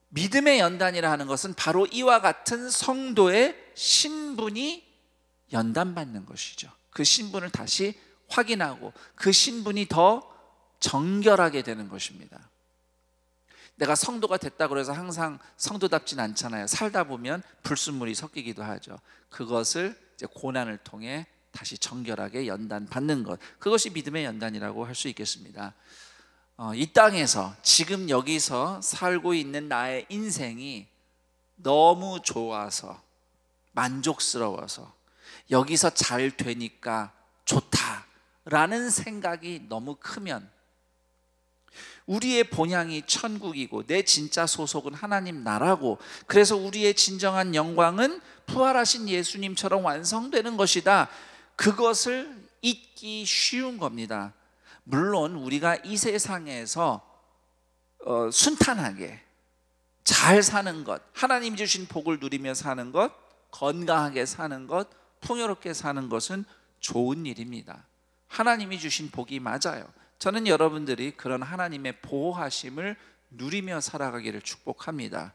S4: 믿음의 연단이라 하는 것은 바로 이와 같은 성도의 신분이 연단받는 것이죠. 그 신분을 다시 확인하고 그 신분이 더 정결하게 되는 것입니다. 내가 성도가 됐다고 해서 항상 성도답진 않잖아요. 살다 보면 불순물이 섞이기도 하죠. 그것을 이제 고난을 통해 다시 정결하게 연단받는 것, 그것이 믿음의 연단이라고 할 수 있겠습니다. 이 땅에서 지금 여기서 살고 있는 나의 인생이 너무 좋아서 만족스러워서 여기서 잘 되니까 좋다라는 생각이 너무 크면, 우리의 본향이 천국이고 내 진짜 소속은 하나님 나라고, 그래서 우리의 진정한 영광은 부활하신 예수님처럼 완성되는 것이다, 그것을 잊기 쉬운 겁니다. 물론 우리가 이 세상에서 순탄하게 잘 사는 것, 하나님 주신 복을 누리며 사는 것, 건강하게 사는 것, 풍요롭게 사는 것은 좋은 일입니다. 하나님이 주신 복이 맞아요. 저는 여러분들이 그런 하나님의 보호하심을 누리며 살아가기를 축복합니다.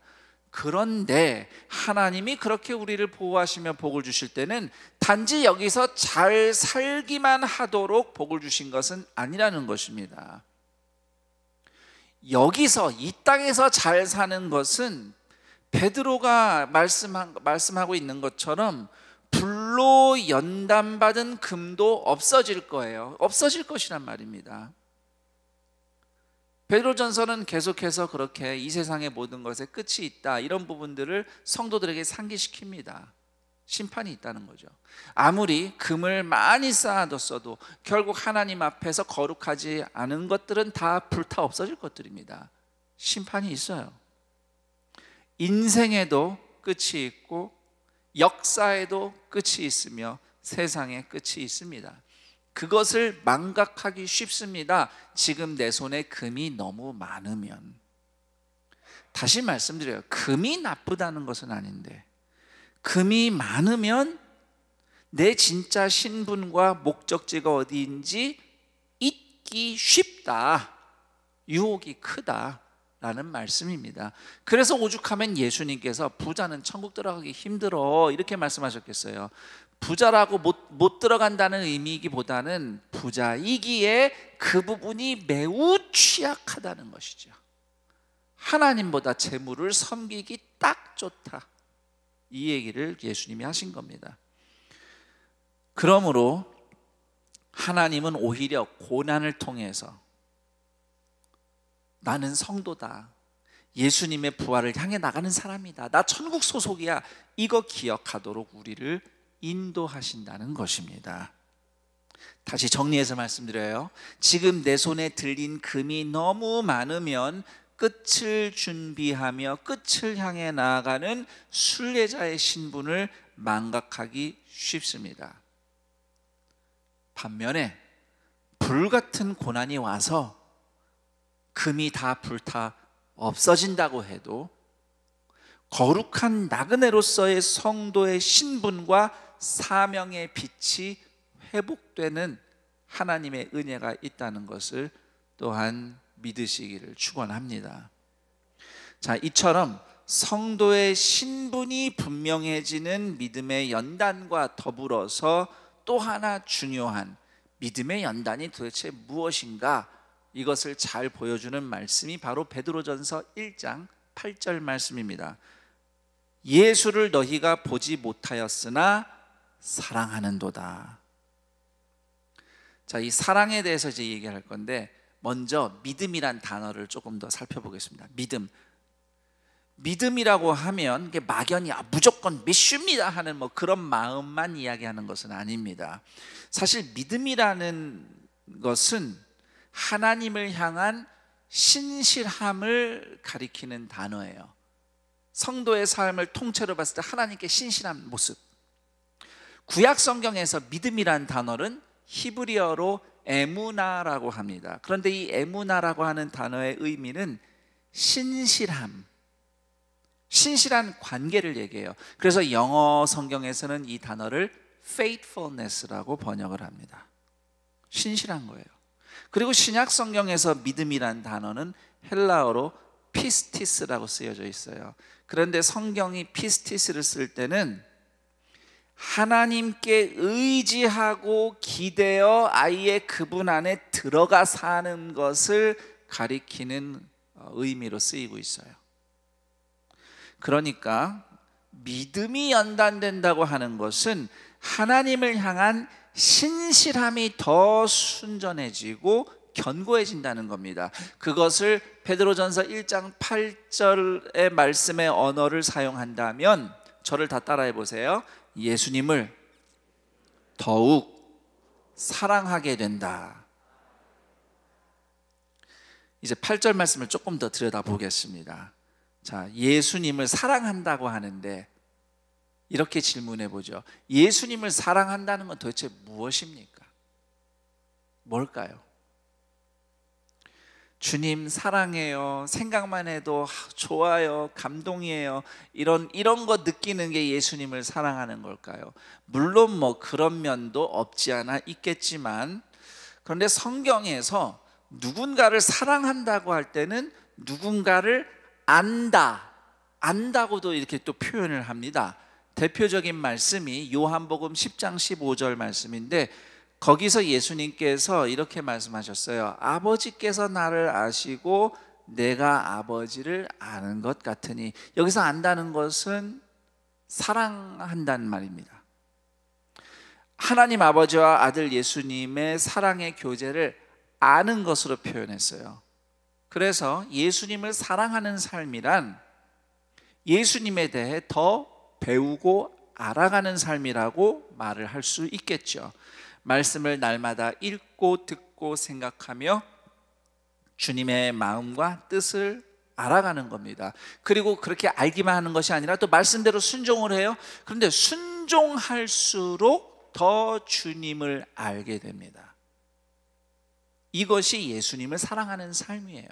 S4: 그런데 하나님이 그렇게 우리를 보호하시며 복을 주실 때는 단지 여기서 잘 살기만 하도록 복을 주신 것은 아니라는 것입니다. 여기서 이 땅에서 잘 사는 것은 베드로가 말씀하고 있는 것처럼 불로 연단받은 금도 없어질 거예요. 없어질 것이란 말입니다. 베드로전서는 계속해서 그렇게 이 세상의 모든 것에 끝이 있다, 이런 부분들을 성도들에게 상기시킵니다. 심판이 있다는 거죠. 아무리 금을 많이 쌓아뒀어도 결국 하나님 앞에서 거룩하지 않은 것들은 다 불타 없어질 것들입니다. 심판이 있어요. 인생에도 끝이 있고 역사에도 끝이 있으며 세상에 끝이 있습니다. 그것을 망각하기 쉽습니다. 지금 내 손에 금이 너무 많으면. 다시 말씀드려요. 금이 나쁘다는 것은 아닌데, 금이 많으면 내 진짜 신분과 목적지가 어디인지 잊기 쉽다, 유혹이 크다 라는 말씀입니다. 그래서 오죽하면 예수님께서 부자는 천국 들어가기 힘들어 이렇게 말씀하셨겠어요. 부자라고 못 들어간다는 의미이기보다는 부자이기에 그 부분이 매우 취약하다는 것이죠. 하나님보다 재물을 섬기기 딱 좋다, 이 얘기를 예수님이 하신 겁니다. 그러므로 하나님은 오히려 고난을 통해서 나는 성도다, 예수님의 부활을 향해 나가는 사람이다, 나 천국 소속이야, 이거 기억하도록 우리를 인도하신다는 것입니다. 다시 정리해서 말씀드려요. 지금 내 손에 들린 금이 너무 많으면 끝을 준비하며 끝을 향해 나아가는 순례자의 신분을 망각하기 쉽습니다. 반면에 불같은 고난이 와서 금이 다 불타 없어진다고 해도 거룩한 나그네로서의 성도의 신분과 사명의 빛이 회복되는 하나님의 은혜가 있다는 것을 또한 믿으시기를 축원합니다. 자, 이처럼 성도의 신분이 분명해지는 믿음의 연단과 더불어서 또 하나 중요한 믿음의 연단이 도대체 무엇인가, 이것을 잘 보여주는 말씀이 바로 베드로전서 1장 8절 말씀입니다. 예수를 너희가 보지 못하였으나 사랑하는도다. 자, 이 사랑에 대해서 이제 얘기할 건데, 먼저 믿음이란 단어를 조금 더 살펴보겠습니다. 믿음이라고 하면 이게 막연히 무조건 믿습니다 하는 그런 마음만 이야기하는 것은 아닙니다. 사실 믿음이라는 것은 하나님을 향한 신실함을 가리키는 단어예요. 성도의 삶을 통째로 봤을 때 하나님께 신실한 모습. 구약 성경에서 믿음이란 단어는 히브리어로 에무나라고 합니다. 그런데 이 에무나라고 하는 단어의 의미는 신실함, 신실한 관계를 얘기해요. 그래서 영어 성경에서는 이 단어를 faithfulness라고 번역을 합니다. 신실한 거예요. 그리고 신약 성경에서 믿음이란 단어는 헬라어로 피스티스라고 쓰여져 있어요. 그런데 성경이 피스티스를 쓸 때는 하나님께 의지하고 기대어 아예 그분 안에 들어가 사는 것을 가리키는 의미로 쓰이고 있어요. 그러니까 믿음이 연단된다고 하는 것은 하나님을 향한 신실함이 더 순전해지고 견고해진다는 겁니다. 그것을 베드로전서 1장 8절의 말씀의 언어를 사용한다면, 저를 다 따라해 보세요. 예수님을 더욱 사랑하게 된다. 이제 8절 말씀을 조금 더 들여다보겠습니다. 자, 예수님을 사랑한다고 하는데 이렇게 질문해 보죠. 예수님을 사랑한다는 건 도대체 무엇입니까? 뭘까요? 주님 사랑해요, 생각만 해도 좋아요, 감동이에요, 이런 거 느끼는 게 예수님을 사랑하는 걸까요? 물론 뭐 그런 면도 없지 않아 있겠지만, 그런데 성경에서 누군가를 사랑한다고 할 때는 누군가를 안다고도 이렇게 또 표현을 합니다. 대표적인 말씀이 요한복음 10장 15절 말씀인데, 거기서 예수님께서 이렇게 말씀하셨어요. 아버지께서 나를 아시고 내가 아버지를 아는 것 같으니. 여기서 안다는 것은 사랑한다는 말입니다. 하나님 아버지와 아들 예수님의 사랑의 교제를 아는 것으로 표현했어요. 그래서 예수님을 사랑하는 삶이란 예수님에 대해 더 배우고 알아가는 삶이라고 말을 할 수 있겠죠. 말씀을 날마다 읽고 듣고 생각하며 주님의 마음과 뜻을 알아가는 겁니다. 그리고 그렇게 알기만 하는 것이 아니라 또 말씀대로 순종을 해요. 그런데 순종할수록 더 주님을 알게 됩니다. 이것이 예수님을 사랑하는 삶이에요.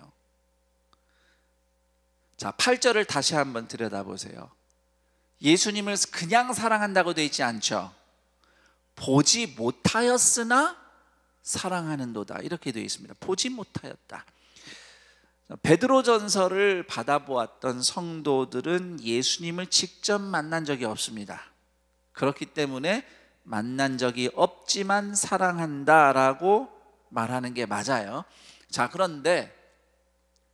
S4: 자, 8절을 다시 한번 들여다보세요. 예수님을 그냥 사랑한다고 되어 있지 않죠. 보지 못하였으나 사랑하는도다, 이렇게 되어 있습니다. 보지 못하였다. 베드로전서를 받아보았던 성도들은 예수님을 직접 만난 적이 없습니다. 그렇기 때문에 만난 적이 없지만 사랑한다라고 말하는 게 맞아요. 자, 그런데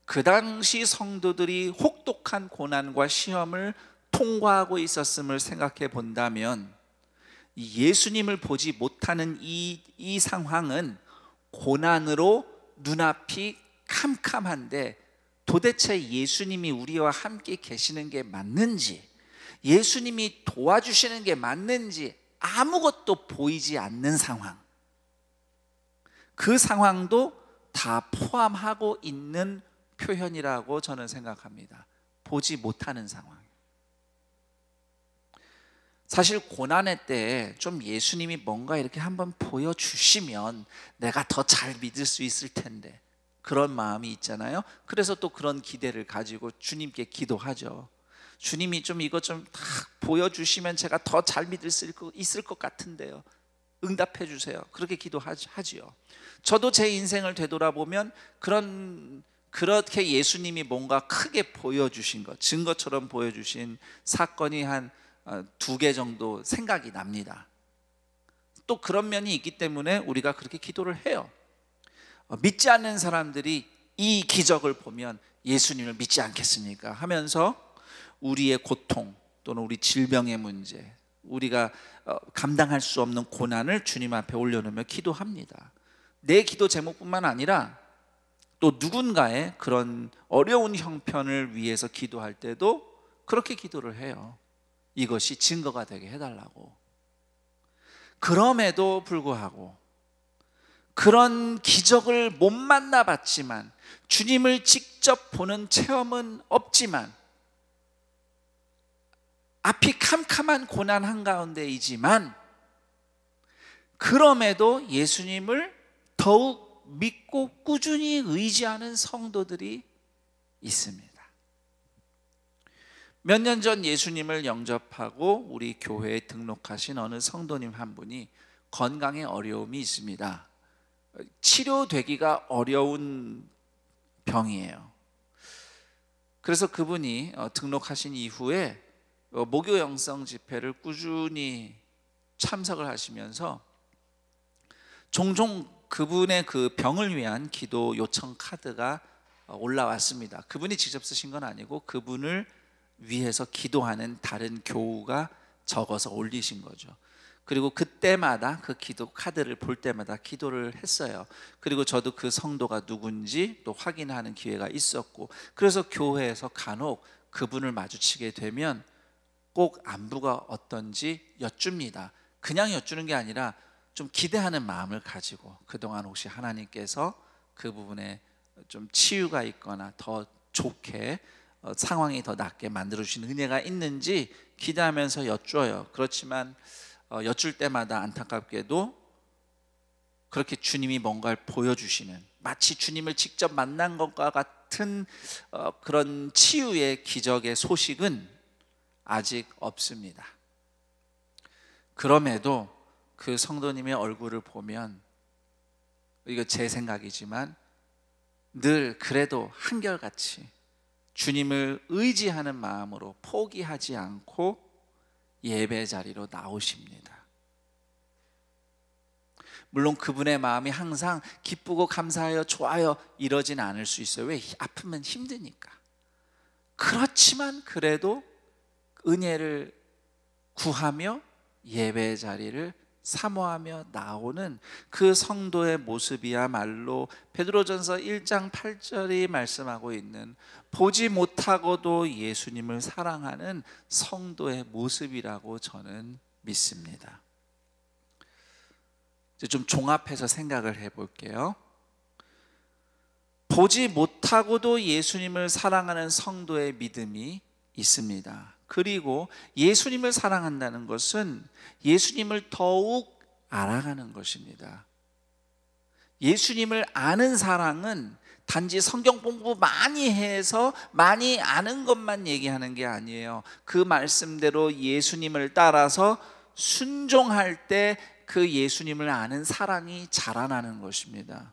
S4: 그 당시 성도들이 혹독한 고난과 시험을 통과하고 있었음을 생각해 본다면, 예수님을 보지 못하는 이 상황은 고난으로 눈앞이 캄캄한데 도대체 예수님이 우리와 함께 계시는 게 맞는지, 예수님이 도와주시는 게 맞는지 아무것도 보이지 않는 상황, 그 상황도 다 포함하고 있는 표현이라고 저는 생각합니다. 보지 못하는 상황. 사실 고난의 때에 좀 예수님이 뭔가 이렇게 한번 보여주시면 내가 더 잘 믿을 수 있을 텐데, 그런 마음이 있잖아요. 그래서 또 그런 기대를 가지고 주님께 기도하죠. 주님이 좀 이것 좀 다 보여주시면 제가 더 잘 믿을 수 있을 것 같은데요, 응답해 주세요. 그렇게 기도하지요. 저도 제 인생을 되돌아보면 그렇게 예수님이 뭔가 크게 보여주신 것, 증거처럼 보여주신 사건이 한 2개 정도 생각이 납니다. 또 그런 면이 있기 때문에 우리가 그렇게 기도를 해요. 믿지 않는 사람들이 이 기적을 보면 예수님을 믿지 않겠습니까 하면서 우리의 고통 또는 우리 질병의 문제, 우리가 감당할 수 없는 고난을 주님 앞에 올려놓으며 기도합니다. 내 기도 제목뿐만 아니라 또 누군가의 그런 어려운 형편을 위해서 기도할 때도 그렇게 기도를 해요. 이것이 증거가 되게 해달라고. 그럼에도 불구하고 그런 기적을 못 만나봤지만, 주님을 직접 보는 체험은 없지만, 앞이 캄캄한 고난 한가운데이지만 그럼에도 예수님을 더욱 믿고 꾸준히 의지하는 성도들이 있습니다. 몇 년 전 예수님을 영접하고 우리 교회에 등록하신 어느 성도님 한 분이 건강에 어려움이 있습니다. 치료되기가 어려운 병이에요. 그래서 그분이 등록하신 이후에 목요 영성 집회를 꾸준히 참석을 하시면서 종종 그분의 그 병을 위한 기도 요청 카드가 올라왔습니다. 그분이 직접 쓰신 건 아니고 그분을 위해서 기도하는 다른 교우가 적어서 올리신 거죠. 그리고 그때마다 그 기도 카드를 볼 때마다 기도를 했어요. 그리고 저도 그 성도가 누군지 또 확인하는 기회가 있었고, 그래서 교회에서 간혹 그분을 마주치게 되면 꼭 안부가 어떤지 여쭙니다. 그냥 여쭈는 게 아니라 좀 기대하는 마음을 가지고 그동안 혹시 하나님께서 그 부분에 좀 치유가 있거나 더 좋게 상황이 더 낫게 만들어주신 은혜가 있는지 기대하면서 여쭈어요. 그렇지만 여쭐 때마다 안타깝게도 그렇게 주님이 뭔가를 보여주시는, 마치 주님을 직접 만난 것과 같은 그런 치유의 기적의 소식은 아직 없습니다. 그럼에도 그 성도님의 얼굴을 보면, 이거 제 생각이지만 늘 그래도 한결같이 주님을 의지하는 마음으로 포기하지 않고 예배 자리로 나오십니다. 물론 그분의 마음이 항상 기쁘고 감사하여 좋아요 이러진 않을 수 있어요. 왜? 아프면 힘드니까. 그렇지만 그래도 은혜를 구하며 예배 자리를 사모하며 나오는 그 성도의 모습이야말로 베드로전서 1장 8절이 말씀하고 있는 보지 못하고도 예수님을 사랑하는 성도의 모습이라고 저는 믿습니다. 이제 좀 종합해서 생각을 해볼게요. 보지 못하고도 예수님을 사랑하는 성도의 믿음이 있습니다. 그리고 예수님을 사랑한다는 것은 예수님을 더욱 알아가는 것입니다. 예수님을 아는 사랑은 단지 성경 공부 많이 해서 많이 아는 것만 얘기하는 게 아니에요. 그 말씀대로 예수님을 따라서 순종할 때 그 예수님을 아는 사랑이 자라나는 것입니다.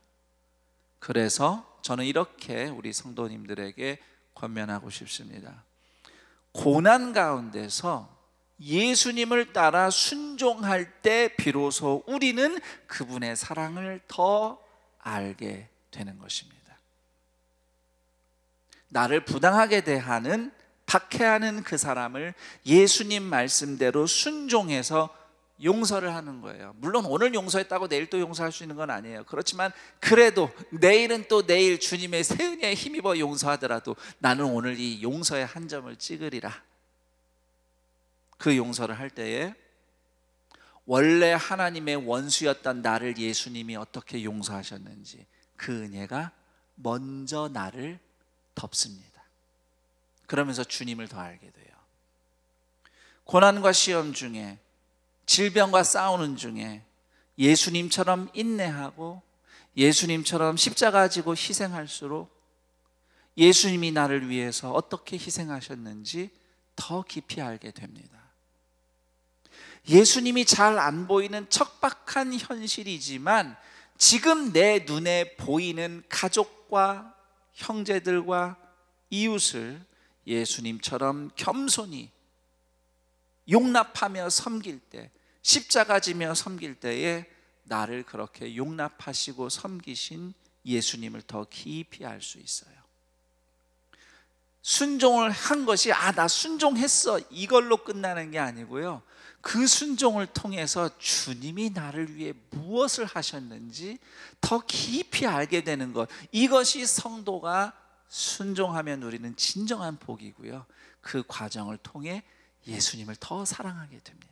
S4: 그래서 저는 이렇게 우리 성도님들에게 권면하고 싶습니다. 고난 가운데서 예수님을 따라 순종할 때 비로소 우리는 그분의 사랑을 더 알게 되는 것입니다. 나를 부당하게 대하는, 박해하는 그 사람을 예수님 말씀대로 순종해서 용서를 하는 거예요. 물론 오늘 용서했다고 내일 또 용서할 수 있는 건 아니에요. 그렇지만 그래도 내일은 또 내일 주님의 새 은혜에 힘입어 용서하더라도 나는 오늘 이 용서의 한 점을 찍으리라. 그 용서를 할 때에 원래 하나님의 원수였던 나를 예수님이 어떻게 용서하셨는지 그 은혜가 먼저 나를 덮습니다. 그러면서 주님을 더 알게 돼요. 고난과 시험 중에, 질병과 싸우는 중에 예수님처럼 인내하고 예수님처럼 십자가 지고 희생할수록 예수님이 나를 위해서 어떻게 희생하셨는지 더 깊이 알게 됩니다. 예수님이 잘 안 보이는 척박한 현실이지만 지금 내 눈에 보이는 가족과 형제들과 이웃을 예수님처럼 겸손히 용납하며 섬길 때, 십자가 지며 섬길 때에 나를 그렇게 용납하시고 섬기신 예수님을 더 깊이 알 수 있어요. 순종을 한 것이 나 순종했어 이걸로 끝나는 게 아니고요, 그 순종을 통해서 주님이 나를 위해 무엇을 하셨는지 더 깊이 알게 되는 것, 이것이 성도가 순종하며 누리는 진정한 복이고요, 그 과정을 통해 예수님을 더 사랑하게 됩니다.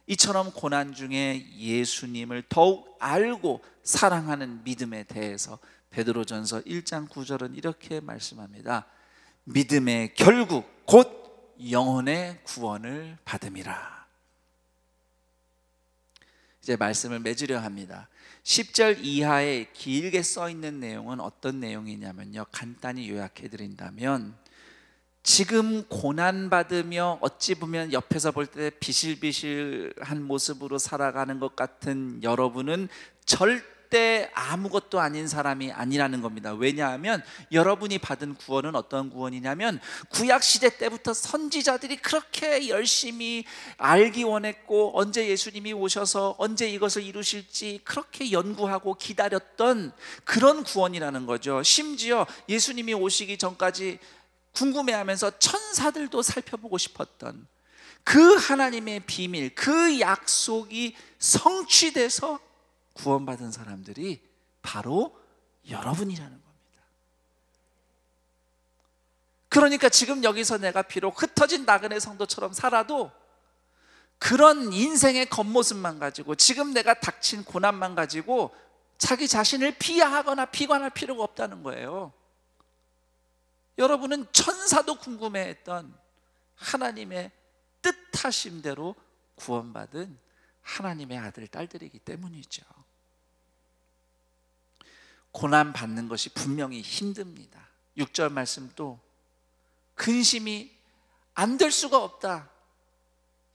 S4: 이처럼 고난 중에 예수님을 더욱 알고 사랑하는 믿음에 대해서 베드로전서 1장 9절은 이렇게 말씀합니다. 믿음의 결국 곧 영혼의 구원을 받음이라. 이제 말씀을 맺으려 합니다. 10절 이하에 길게 써 있는 내용은 어떤 내용이냐면요, 간단히 요약해 드린다면, 지금 고난받으며 어찌 보면 옆에서 볼 때 비실비실한 모습으로 살아가는 것 같은 여러분은 절대 아무것도 아닌 사람이 아니라는 겁니다. 왜냐하면 여러분이 받은 구원은 어떤 구원이냐면, 구약시대 때부터 선지자들이 그렇게 열심히 알기 원했고, 언제 예수님이 오셔서 언제 이것을 이루실지 그렇게 연구하고 기다렸던 그런 구원이라는 거죠. 심지어 예수님이 오시기 전까지 궁금해하면서 천사들도 살펴보고 싶었던 그 하나님의 비밀, 그 약속이 성취돼서 구원받은 사람들이 바로 여러분이라는 겁니다. 그러니까 지금 여기서 내가 비록 흩어진 나그네 성도처럼 살아도 그런 인생의 겉모습만 가지고, 지금 내가 닥친 고난만 가지고 자기 자신을 비하하거나 비관할 필요가 없다는 거예요. 여러분은 천사도 궁금해했던 하나님의 뜻하심대로 구원받은 하나님의 아들, 딸들이기 때문이죠. 고난 받는 것이 분명히 힘듭니다. 6절 말씀도 근심이 안 될 수가 없다.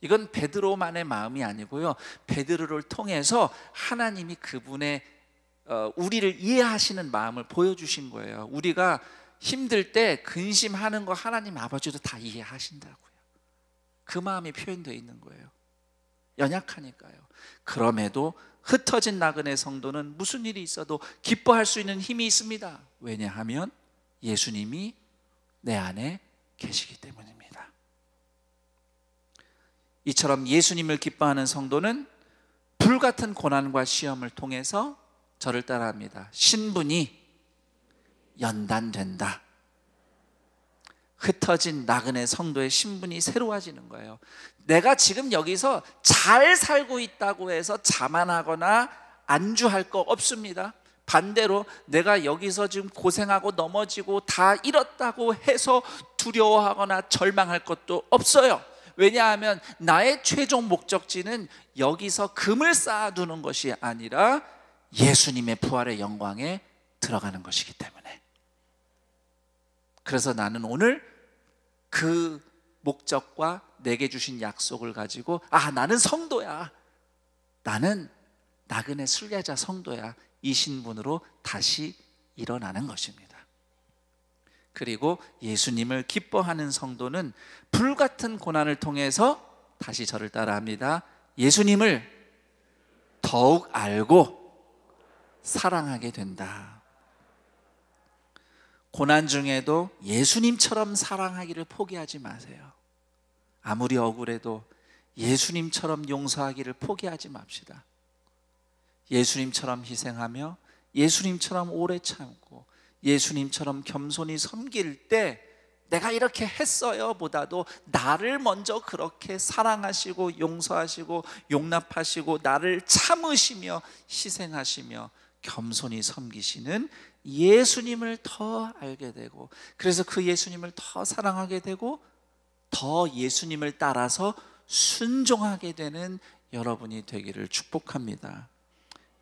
S4: 이건 베드로만의 마음이 아니고요, 베드로를 통해서 하나님이 그분의 우리를 이해하시는 마음을 보여주신 거예요. 우리가 힘들 때 근심하는 거 하나님 아버지도 다 이해하신다고요. 그 마음이 표현되어 있는 거예요. 연약하니까요. 그럼에도 흩어진 나그네 성도는 무슨 일이 있어도 기뻐할 수 있는 힘이 있습니다. 왜냐하면 예수님이 내 안에 계시기 때문입니다. 이처럼 예수님을 기뻐하는 성도는 불같은 고난과 시험을 통해서 저를 따라합니다. 신분이 연단된다. 흩어진 나그네 성도의 신분이 새로워지는 거예요. 내가 지금 여기서 잘 살고 있다고 해서 자만하거나 안주할 거 없습니다. 반대로 내가 여기서 지금 고생하고 넘어지고 다 잃었다고 해서 두려워하거나 절망할 것도 없어요. 왜냐하면 나의 최종 목적지는 여기서 금을 쌓아두는 것이 아니라 예수님의 부활의 영광에 들어가는 것이기 때문에. 그래서 나는 오늘 그 목적과 내게 주신 약속을 가지고, 나는 성도야, 나는 나그네 순례자 성도야, 이 신분으로 다시 일어나는 것입니다. 그리고 예수님을 기뻐하는 성도는 불같은 고난을 통해서 다시 저를 따라합니다. 예수님을 더욱 알고 사랑하게 된다. 고난 중에도 예수님처럼 사랑하기를 포기하지 마세요. 아무리 억울해도 예수님처럼 용서하기를 포기하지 맙시다. 예수님처럼 희생하며 예수님처럼 오래 참고 예수님처럼 겸손히 섬길 때 내가 이렇게 했어요 보다도 나를 먼저 그렇게 사랑하시고 용서하시고 용납하시고 나를 참으시며 희생하시며 겸손히 섬기시는 예수님을 더 알게 되고, 그래서 그 예수님을 더 사랑하게 되고 더 예수님을 따라서 순종하게 되는 여러분이 되기를 축복합니다.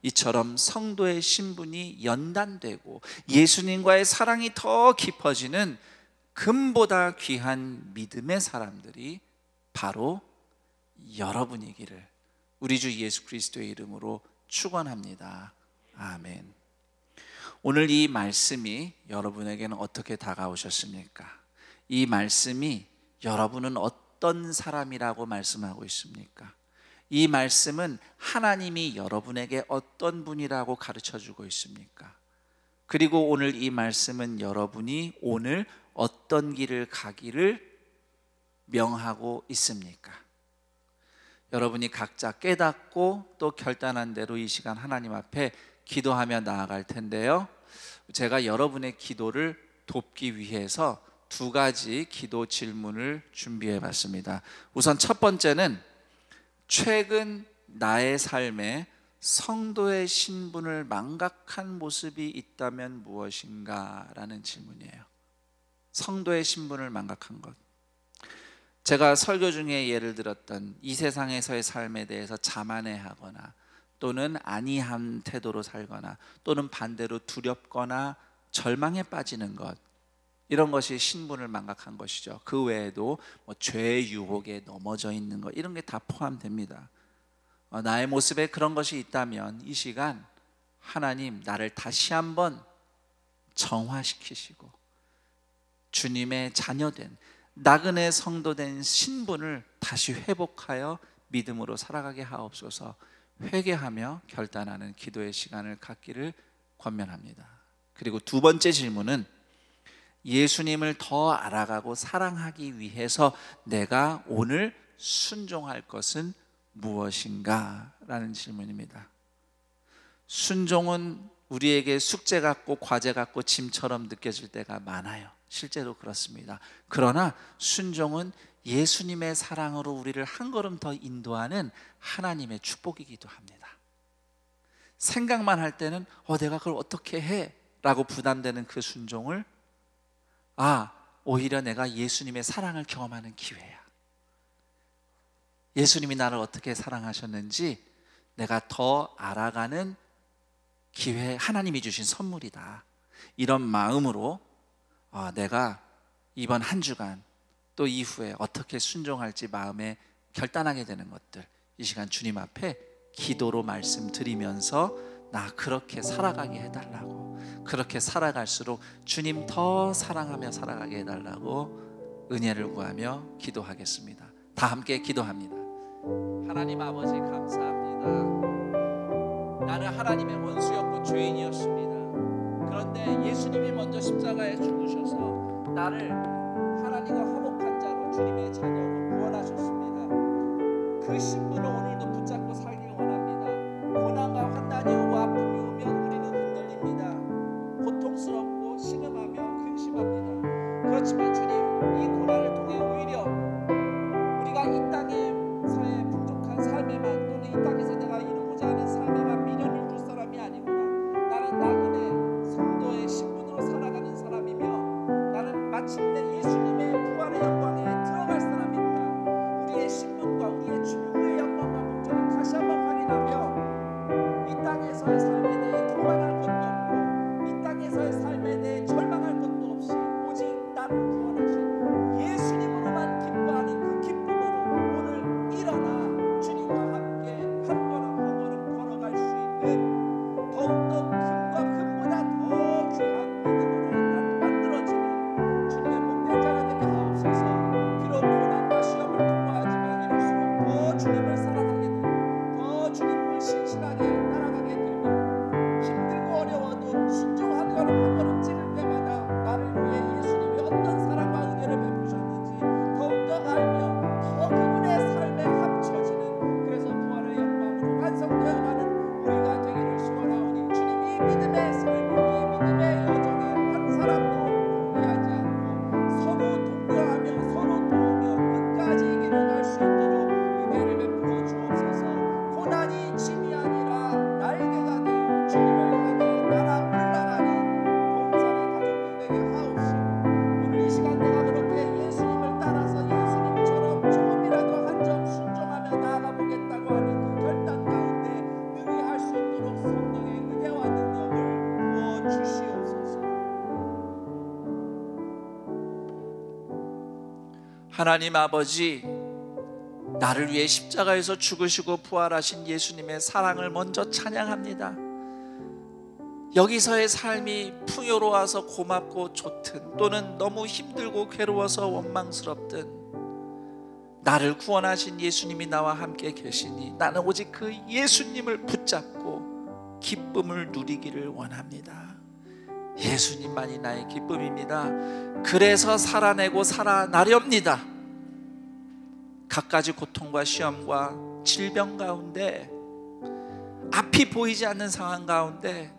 S4: 이처럼 성도의 신분이 연단되고 예수님과의 사랑이 더 깊어지는 금보다 귀한 믿음의 사람들이 바로 여러분이기를 우리 주 예수 그리스도의 이름으로 축원합니다. 아멘. 오늘 이 말씀이 여러분에게는 어떻게 다가오셨습니까? 이 말씀이 여러분은 어떤 사람이라고 말씀하고 있습니까? 이 말씀은 하나님이 여러분에게 어떤 분이라고 가르쳐주고 있습니까? 그리고 오늘 이 말씀은 여러분이 오늘 어떤 길을 가기를 명하고 있습니까? 여러분이 각자 깨닫고 또 결단한 대로 이 시간 하나님 앞에 기도하며 나아갈 텐데요, 제가 여러분의 기도를 돕기 위해서 두 가지 기도 질문을 준비해 봤습니다. 우선 첫 번째는 최근 나의 삶에 성도의 신분을 망각한 모습이 있다면 무엇인가? 라는 질문이에요. 성도의 신분을 망각한 것. 제가 설교 중에 예를 들었던 이 세상에서의 삶에 대해서 자만해하거나 또는 안이한 태도로 살거나 또는 반대로 두렵거나 절망에 빠지는 것, 이런 것이 신분을 망각한 것이죠. 그 외에도 죄의 유혹에 넘어져 있는 것, 이런 게 다 포함됩니다. 나의 모습에 그런 것이 있다면 이 시간 하나님 나를 다시 한번 정화시키시고 주님의 자녀된 나그네 성도된 신분을 다시 회복하여 믿음으로 살아가게 하옵소서. 회개하며 결단하는 기도의 시간을 갖기를 권면합니다. 그리고 두 번째 질문은 예수님을 더 알아가고 사랑하기 위해서 내가 오늘 순종할 것은 무엇인가? 라는 질문입니다. 순종은 우리에게 숙제 같고 과제 같고 짐처럼 느껴질 때가 많아요. 실제로 그렇습니다. 그러나 순종은 예수님의 사랑으로 우리를 한 걸음 더 인도하는 하나님의 축복이기도 합니다. 생각만 할 때는 내가 그걸 어떻게 해? 라고 부담되는 그 순종을 오히려 내가 예수님의 사랑을 경험하는 기회야. 예수님이 나를 어떻게 사랑하셨는지 내가 더 알아가는 기회, 하나님이 주신 선물이다. 이런 마음으로 내가 이번 한 주간 또 이후에 어떻게 순종할지 마음에 결단하게 되는 것들, 이 시간 주님 앞에 기도로 말씀드리면서 나 그렇게 살아가게 해달라고, 그렇게 살아갈수록 주님 더 사랑하며 살아가게 해달라고 은혜를 구하며 기도하겠습니다. 다 함께 기도합니다. 하나님 아버지 감사합니다. 나는 하나님의 원수였고 죄인이었습니다. 그런데 예수님이 먼저 십자가에 죽으셔서 나를 하나님과 화목한 자로 주님의 자녀로 구원하셨습니다. 그 신분을 오늘도 붙잡고 살길 원합니다. 고난과 환난이 오고 아픔이 오면 우리는 흔들립니다. 고통스럽고 신음하며 근심합니다. 그렇지만 주님, 이 고난을 통해 오히려 우리가 이 땅에서의 풍족한 삶에만 또는 이 땅에서 내가 이루고자 하는 삶에만 미련을 둘 사람이 아니구나. 나는 나그네 성도의 신분으로 살아가는 사람이며 나는 마침내 예수님의 부활의 영광에 들어갈 사람이구나. 우리의 신분과 우리의 주의 영광과 목적을 다시 한번 확인하며 이 땅에서의 삶에 대해 교만할 것도 없고 이 땅에서의 삶에 대해 절망할 것도 없이 오직 나를 구원하신 예수님으로만 기뻐하는 그 기쁨으로 오늘 일어나 주님과 함께 한 걸음 한 걸음 걸어갈 수 있는 더욱더 금과 금보다 더 귀한 믿음으로 만들어지는 주님의 복된 자가 되게 하옵소서. 비록 고난과 시험을 통과하지만 이럴수록 더 주님을 사랑하게 되고 더 주님을 신실하게 따라가게 되며 힘들고 어려워도 순종한 걸음 한 걸음 찍을 때마다 나를 위해 예수님이 어떤 사랑과 은혜를 베푸셨는지 더욱더 알며 더 그분의 삶에 합쳐지는, 그래서 부활의 영광으로 완성되어가는 우리가 되기를 소원하오니 주님, 이 믿음의 삶, 이 믿음의 여정에 한 사람도 포기하지 않고 서로 동료하며 서로 도우며 끝까지 이기는 갈 수 있도록 은혜를 베풀어 주옵소서. 고난이 짐이 아니라 날개가 되어 주님을 향해 날아 올라가는 봉사의 가족들 되게 하옵시고, 오늘 이 시간 내가 그렇게 예수님을 따라서 예수님처럼 조금이라도 한 점 순종하며 나아가 보겠다고 하는 그 결단 가운데 능히 할 수 있도록 성령의 은혜와 능력을 부어 주시옵소서. 하나님 아버지, 나를 위해 십자가에서 죽으시고 부활하신 예수님의 사랑을 먼저 찬양합니다. 여기서의 삶이 풍요로워서 고맙고 좋든 또는 너무 힘들고 괴로워서 원망스럽든 나를 구원하신 예수님이 나와 함께 계시니 나는 오직 그 예수님을 붙잡고 기쁨을 누리기를 원합니다. 예수님만이 나의 기쁨입니다. 그래서 살아내고 살아나렵니다. 갖가지 고통과 시험과 질병 가운데, 앞이 보이지 않는 상황 가운데,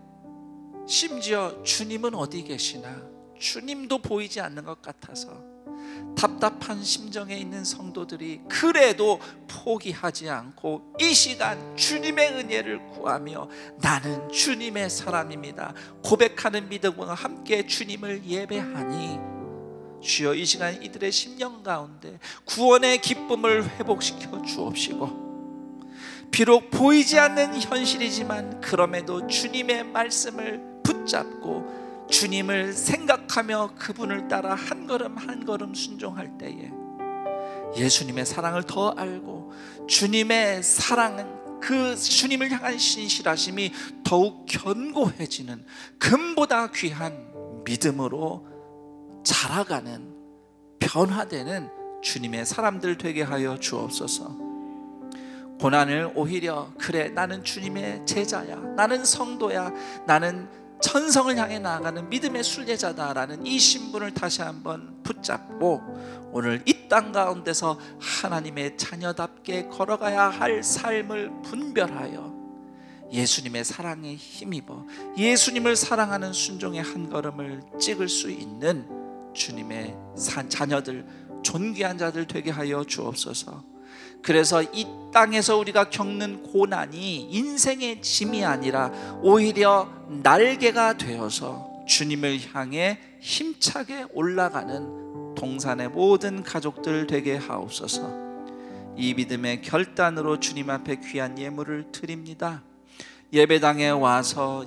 S4: 심지어 주님은 어디 계시나 주님도 보이지 않는 것 같아서 답답한 심정에 있는 성도들이 그래도 포기하지 않고 이 시간 주님의 은혜를 구하며 나는 주님의 사람입니다 고백하는 믿음과 함께 주님을 예배하니 주여 이 시간 이들의 심령 가운데 구원의 기쁨을 회복시켜 주옵시고, 비록 보이지 않는 현실이지만 그럼에도 주님의 말씀을 붙잡고 주님을 생각하며 그분을 따라 한 걸음 한 걸음 순종할 때에 예수님의 사랑을 더 알고 주님의 사랑은 그 주님을 향한 신실하심이 더욱 견고해지는 금보다 귀한 믿음으로 자라가는 변화되는 주님의 사람들 되게 하여 주옵소서. 고난을 오히려 그래 나는 주님의 제자야, 나는 성도야, 나는 천성을 향해 나아가는 믿음의 순례자다라는 이 신분을 다시 한번 붙잡고 오늘 이 땅 가운데서 하나님의 자녀답게 걸어가야 할 삶을 분별하여 예수님의 사랑에 힘입어 예수님을 사랑하는 순종의 한 걸음을 찍을 수 있는 주님의 자녀들, 존귀한 자들 되게 하여 주옵소서. 그래서 이 땅에서 우리가 겪는 고난이 인생의 짐이 아니라 오히려 날개가 되어서 주님을 향해 힘차게 올라가는 동산의 모든 가족들 되게 하옵소서. 이 믿음의 결단으로 주님 앞에 귀한 예물을 드립니다. 예배당에 와서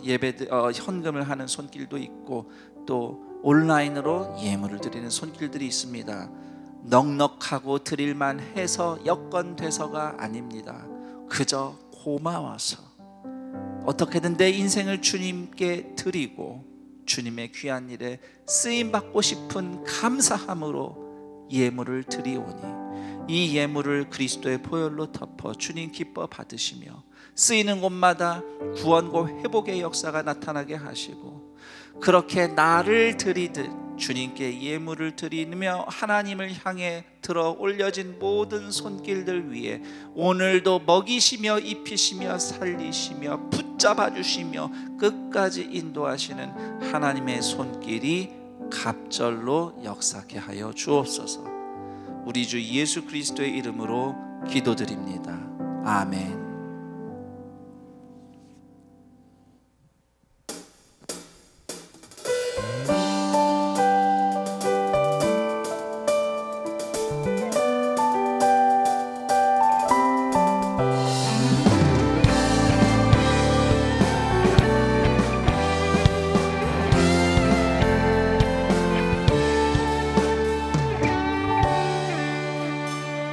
S4: 현금을 하는 손길도 있고 또 온라인으로 예물을 드리는 손길들이 있습니다. 넉넉하고 드릴만 해서 여건돼서가 아닙니다. 그저 고마워서 어떻게든 내 인생을 주님께 드리고 주님의 귀한 일에 쓰임받고 싶은 감사함으로 예물을 드리오니 이 예물을 그리스도의 보혈로 덮어 주님 기뻐 받으시며 쓰이는 곳마다 구원과 회복의 역사가 나타나게 하시고, 그렇게 나를 드리듯 주님께 예물을 드리며 하나님을 향해 들어 올려진 모든 손길들 위에 오늘도 먹이시며 입히시며 살리시며 붙잡아 주시며 끝까지 인도하시는 하나님의 손길이 갑절로 역사케 하여 주옵소서. 우리 주 예수 그리스도의 이름으로 기도드립니다. 아멘.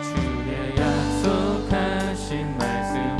S1: 주의 약속하신 말씀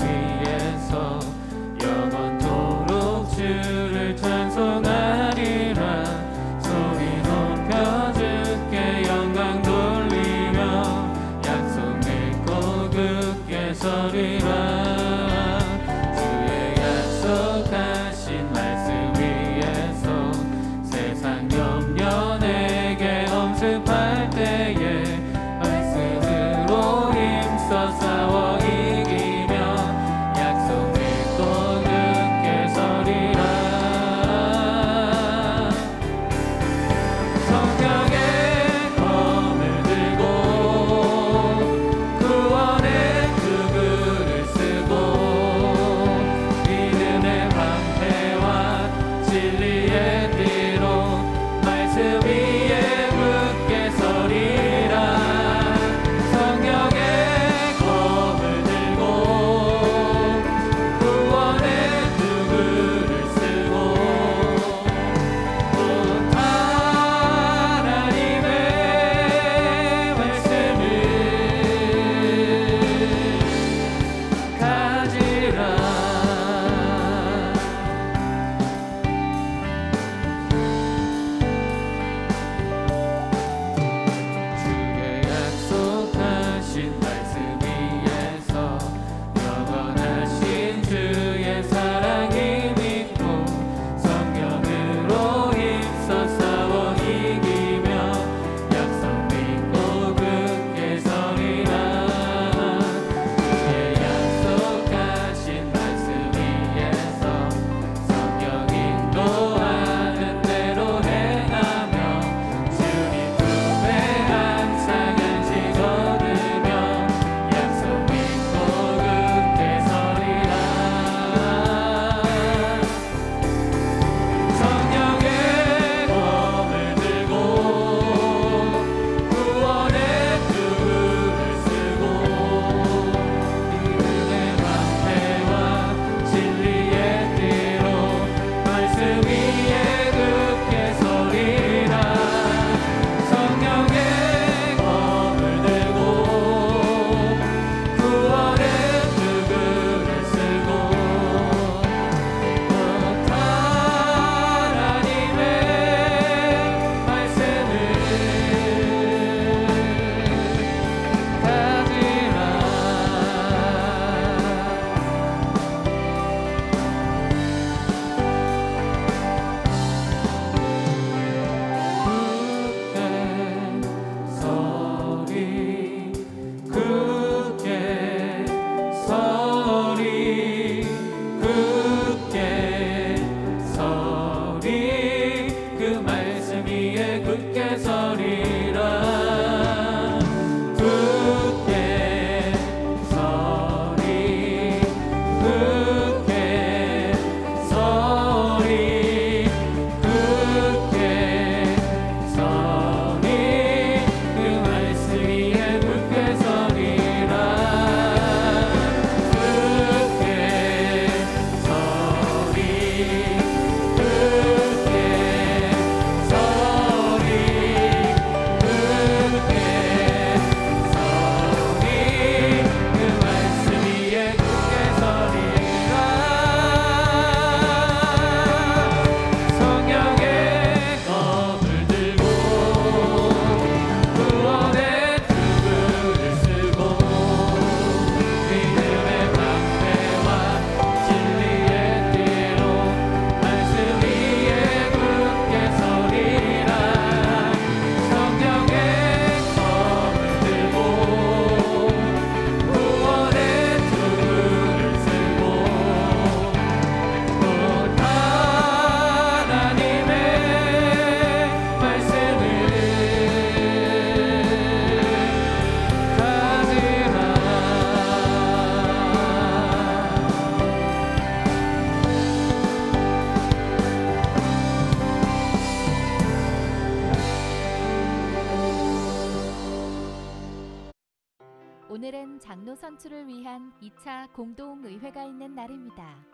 S5: 선출을 위한 2차 공동의회가 있는 날입니다.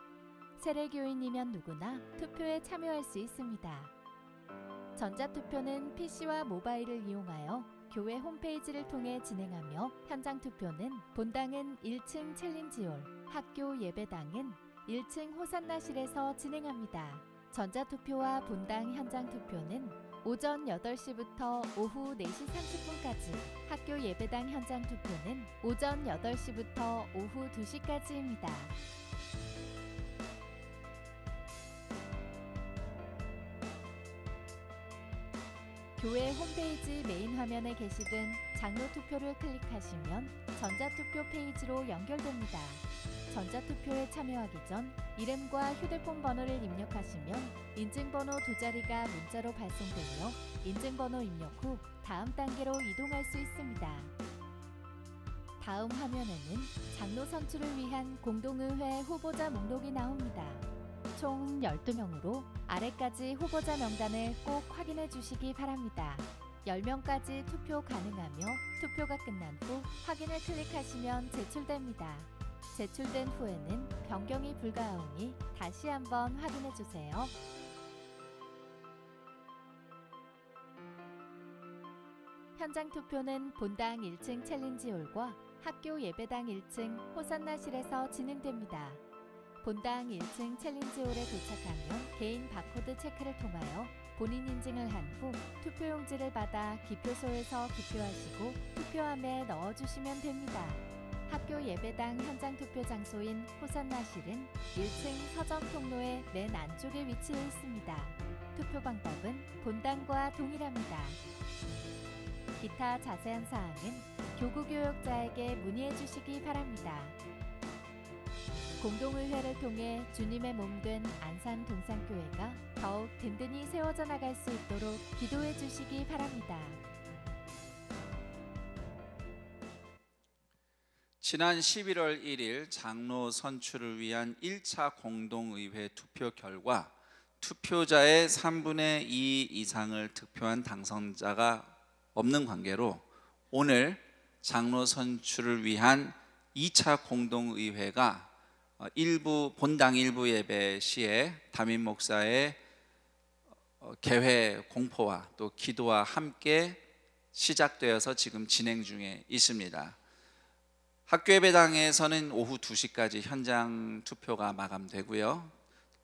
S5: 세례교인이면 누구나 투표에 참여할 수 있습니다. 전자투표는 PC와 모바일을 이용하여 교회 홈페이지를 통해 진행하며, 현장 투표는 본당은 1층 챌린지홀, 학교 예배당은 1층 호산나실에서 진행합니다. 전자투표와 본당 현장 투표는 오전 8시부터 오후 4시 30분까지, 학교 예배당 현장 투표는 오전 8시부터 오후 2시까지입니다. 교회 홈페이지 메인 화면에 게시된 장로 투표를 클릭하시면 전자투표 페이지로 연결됩니다. 전자투표에 참여하기 전 이름과 휴대폰 번호를 입력하시면 인증번호 2자리가 문자로 발송되며, 인증번호 입력 후 다음 단계로 이동할 수 있습니다. 다음 화면에는 장로 선출을 위한 공동의회 후보자 목록이 나옵니다. 총 12명으로 아래까지 후보자 명단을 꼭 확인해 주시기 바랍니다. 10명까지 투표 가능하며, 투표가 끝난 후 확인을 클릭하시면 제출됩니다. 제출된 후에는 변경이 불가하오니 다시 한번 확인해 주세요. 현장 투표는 본당 1층 챌린지홀과 학교 예배당 1층 호산나실에서 진행됩니다. 본당 1층 챌린지홀에 도착하면 개인 바코드 체크를 통하여 본인 인증을 한 후 투표용지를 받아 기표소에서 기표하시고 투표함에 넣어주시면 됩니다. 학교 예배당 현장 투표 장소인 호산나실은 1층 서점 통로의 맨 안쪽에 위치해 있습니다. 투표 방법은 본당과 동일합니다. 기타 자세한 사항은 교구교역자에게 문의해 주시기 바랍니다. 공동의회를 통해 주님의 몸된 안산 동산교회가 더욱 든든히 세워져 나갈 수 있도록 기도해 주시기 바랍니다.
S4: 지난 11월 1일 장로 선출을 위한 1차 공동의회 투표 결과, 투표자의 3분의 2 이상을 득표한 당선자가 없는 관계로 오늘 장로 선출을 위한 2차 공동의회가 본당 일부 예배 시에 담임 목사의 개회 공포와 또 기도와 함께 시작되어서 지금 진행 중에 있습니다. 학교 예배당에서는 오후 2시까지 현장 투표가 마감되고요.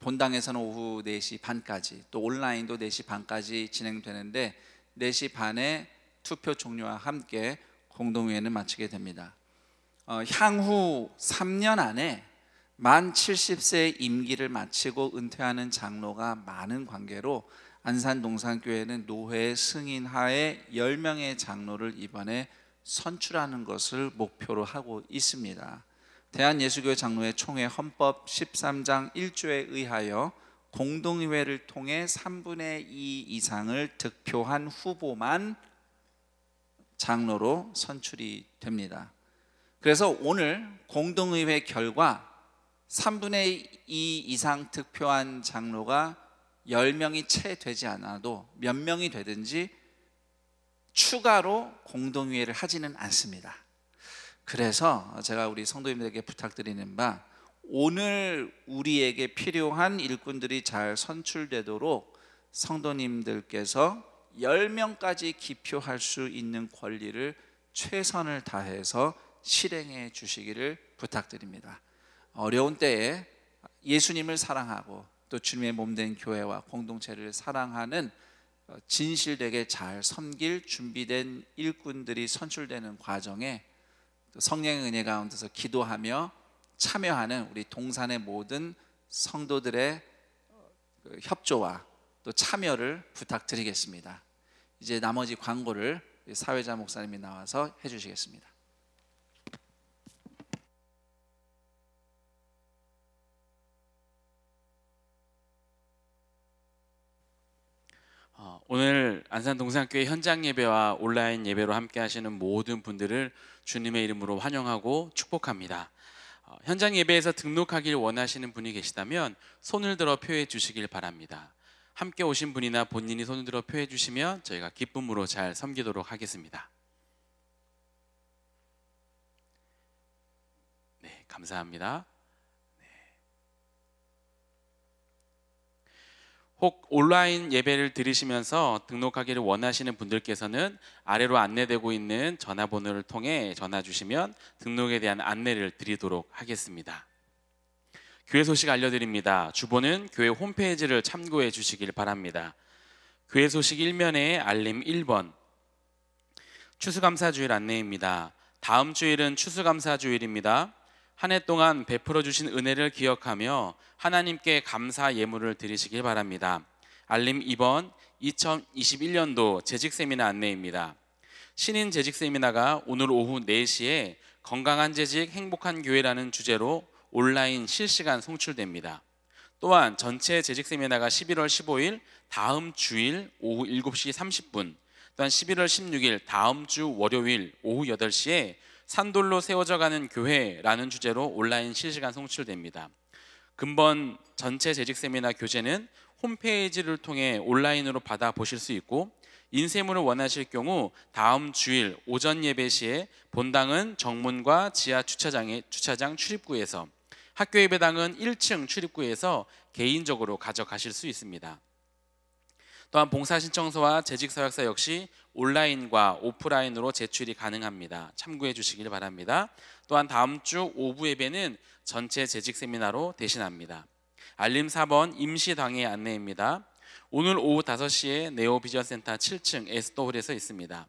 S4: 본당에서는 오후 4시 반까지, 또 온라인도 4시 반까지 진행되는데 4시 반에 투표 종료와 함께 공동의회는 마치게 됩니다. 향후 3년 안에 만 70세 임기를 마치고 은퇴하는 장로가 많은 관계로 안산 동산교회는 노회 승인 하에 10명의 장로를 이번에 선출하는 것을 목표로 하고 있습니다. 대한예수교회 장로회 총회 헌법 13장 1조에 의하여 공동의회를 통해 3분의 2 이상을 득표한 후보만 장로로 선출이 됩니다. 그래서 오늘 공동의회 결과 3분의 2 이상 득표한 장로가 10명이 채 되지 않아도 몇 명이 되든지 추가로 공동의회를 하지는 않습니다. 그래서 제가 우리 성도님들에게 부탁드리는 바, 오늘 우리에게 필요한 일꾼들이 잘 선출되도록 성도님들께서 10명까지 기표할 수 있는 권리를 최선을 다해서 실행해 주시기를 부탁드립니다. 어려운 때에 예수님을 사랑하고 또 주님의 몸된 교회와 공동체를 사랑하는 진실되게 잘 섬길 준비된 일꾼들이 선출되는 과정에 성령의 은혜 가운데서 기도하며 참여하는 우리 동산의 모든 성도들의 협조와 또 참여를 부탁드리겠습니다. 이제 나머지 광고를 사회자 목사님이 나와서 해주시겠습니다.
S2: 오늘 안산 동산교회 현장 예배와 온라인 예배로 함께 하시는 모든 분들을 주님의 이름으로 환영하고 축복합니다. 현장 예배에서 등록하길 원하시는 분이 계시다면 손을 들어 표해 주시길 바랍니다. 함께 오신 분이나 본인이 손을 들어 표해 주시면 저희가 기쁨으로 잘 섬기도록 하겠습니다. 감사합니다. 혹 온라인 예배를 들으시면서 등록하기를 원하시는 분들께서는 아래로 안내되고 있는 전화번호를 통해 전화 주시면 등록에 대한 안내를 드리도록 하겠습니다. 교회 소식 알려드립니다. 주보는 교회 홈페이지를 참고해 주시길 바랍니다. 교회 소식 1면에 알림 1번, 추수감사주일 안내입니다. 다음 주일은 추수감사주일입니다. 한 해 동안 베풀어 주신 은혜를 기억하며 하나님께 감사 예물을 드리시길 바랍니다. 알림 2번, 2021년도 재직 세미나 안내입니다. 신인 재직 세미나가 오늘 오후 4시에 건강한 재직 행복한 교회라는 주제로 온라인 실시간 송출됩니다. 또한 전체 재직 세미나가 11월 15일 다음 주일 오후 7시 30분, 또한 11월 16일 다음 주 월요일 오후 8시에 산돌로 세워져 가는 교회라는 주제로 온라인 실시간 송출됩니다. 근본 전체 재직 세미나 교재는 홈페이지를 통해 온라인으로 받아보실 수 있고, 인쇄물을 원하실 경우 다음 주일 오전 예배 시에 본당은 정문과 지하 주차장 출입구에서, 학교 예배당은 1층 출입구에서 개인적으로 가져가실 수 있습니다. 또한 봉사신청서와 재직서약서 역시 온라인과 오프라인으로 제출이 가능합니다. 참고해 주시길 바랍니다. 또한 다음 주 오후 예배는 전체 재직 세미나로 대신합니다. 알림 4번 임시당회 안내입니다. 오늘 오후 5시에 네오비전센터 7층 에스더홀에서 있습니다.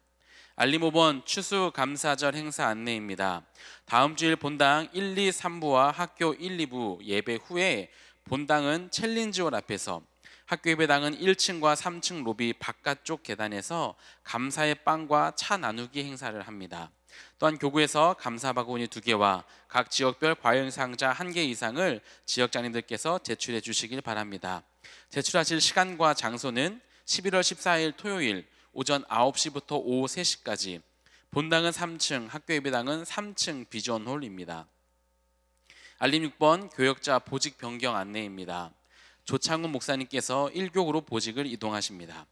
S2: 알림 5번 추수감사절 행사 안내입니다. 다음 주일 본당 1, 2, 3부와 학교 1, 2부 예배 후에 본당은 챌린지홀 앞에서, 학교 예배당은 1층과 3층 로비 바깥쪽 계단에서 감사의 빵과 차 나누기 행사를 합니다. 또한 교구에서 감사 바구니 2개와 각 지역별 과일 상자 1개 이상을 지역장님들께서 제출해 주시길 바랍니다. 제출하실 시간과 장소는 11월 14일 토요일 오전 9시부터 오후 3시까지, 본당은 3층, 학교 예배당은 3층 비전홀입니다. 알림 6번 교역자 보직 변경 안내입니다. 조창훈 목사님께서 1교구로 보직을 이동하십니다.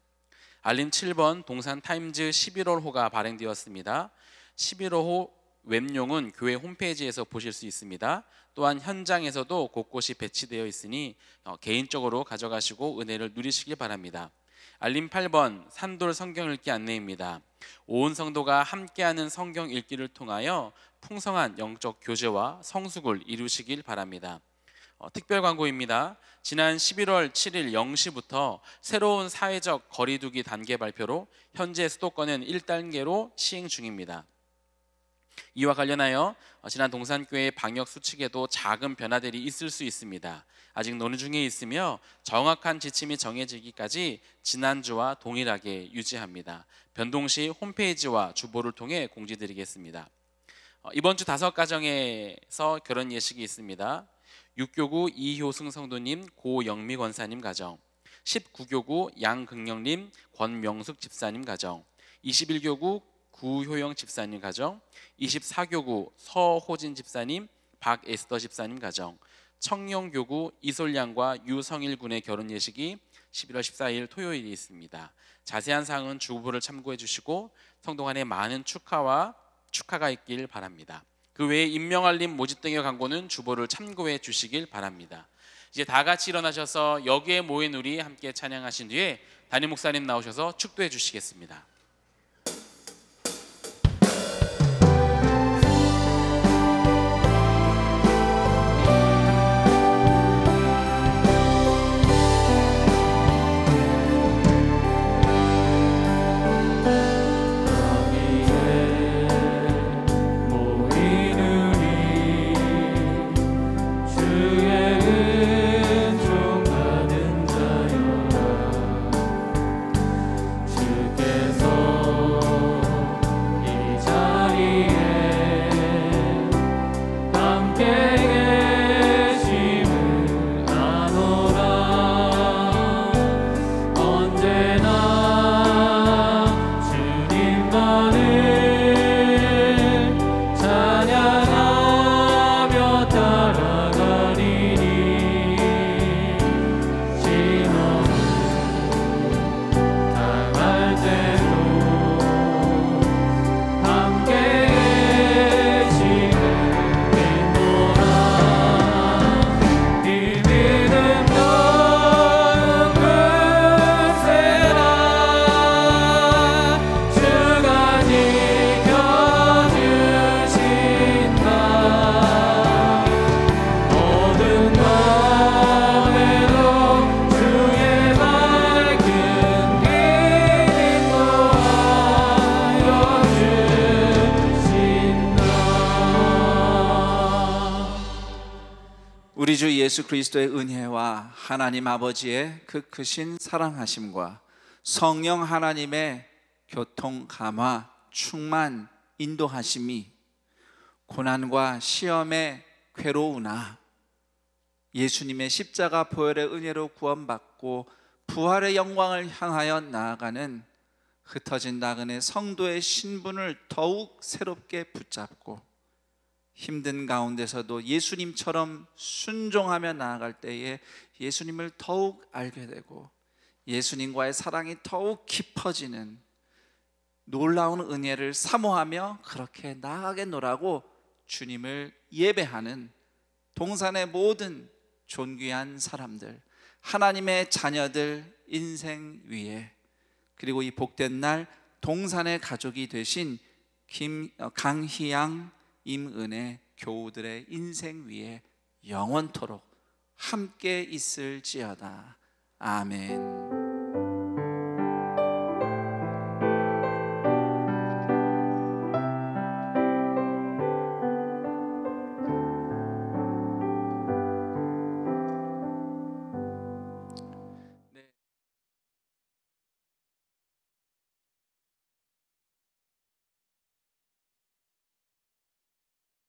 S2: 알림 7번 동산 타임즈 11월호가 발행되었습니다. 11월호 웹용은 교회 홈페이지에서 보실 수 있습니다. 또한 현장에서도 곳곳이 배치되어 있으니 개인적으로 가져가시고 은혜를 누리시길 바랍니다. 알림 8번 산돌 성경 읽기 안내입니다. 온 성도가 함께하는 성경 읽기를 통하여 풍성한 영적 교제와 성숙을 이루시길 바랍니다. 특별 광고입니다. 지난 11월 7일 0시부터 새로운 사회적 거리두기 단계 발표로 현재 수도권은 1단계로 시행 중입니다. 이와 관련하여 지난 동산교회 방역 수칙에도 작은 변화들이 있을 수 있습니다. 아직 논의 중에 있으며 정확한 지침이 정해지기까지 지난주와 동일하게 유지합니다. 변동 시 홈페이지와 주보를 통해 공지드리겠습니다. 이번 주 5가정에서 결혼 예식이 있습니다. 6교구 이효승 성도님, 고영미 권사님 가정, 19교구 양긍령님, 권명숙 집사님 가정, 21교구 구효영 집사님 가정, 24교구 서호진 집사님, 박에스더 집사님 가정, 청룡교구 이솔양과 유성일 군의 결혼 예식이 11월 14일 토요일이 있습니다. 자세한 사항은 주보를 참고해 주시고 성도 간에 많은 축하가 있길 바랍니다. 그 외에 임명알림 모집 등의 광고는 주보를 참고해 주시길 바랍니다. 이제 다 같이 일어나셔서 여기에 모인 우리 함께 찬양하신 뒤에 담임 목사님 나오셔서 축도해 주시겠습니다.
S1: 주께서
S4: 예수 그리스도의 은혜와 하나님 아버지의 그 크신 사랑하심과 성령 하나님의 교통 감화, 충만, 인도하심이 고난과 시험에 괴로우나 예수님의 십자가 보혈의 은혜로 구원받고 부활의 영광을 향하여 나아가는 흩어진 나그네 성도의 신분을 더욱 새롭게 붙잡고 힘든 가운데서도 예수님처럼 순종하며 나아갈 때에 예수님을 더욱 알게 되고 예수님과의 사랑이 더욱 깊어지는 놀라운 은혜를 사모하며 그렇게 나아가겠노라고 주님을 예배하는 동산의 모든 존귀한 사람들, 하나님의 자녀들 인생 위에, 그리고 이 복된 날 동산의 가족이 되신 강희양, 임은혜 교우들의 인생 위에 영원토록 함께 있을지어다. 아멘.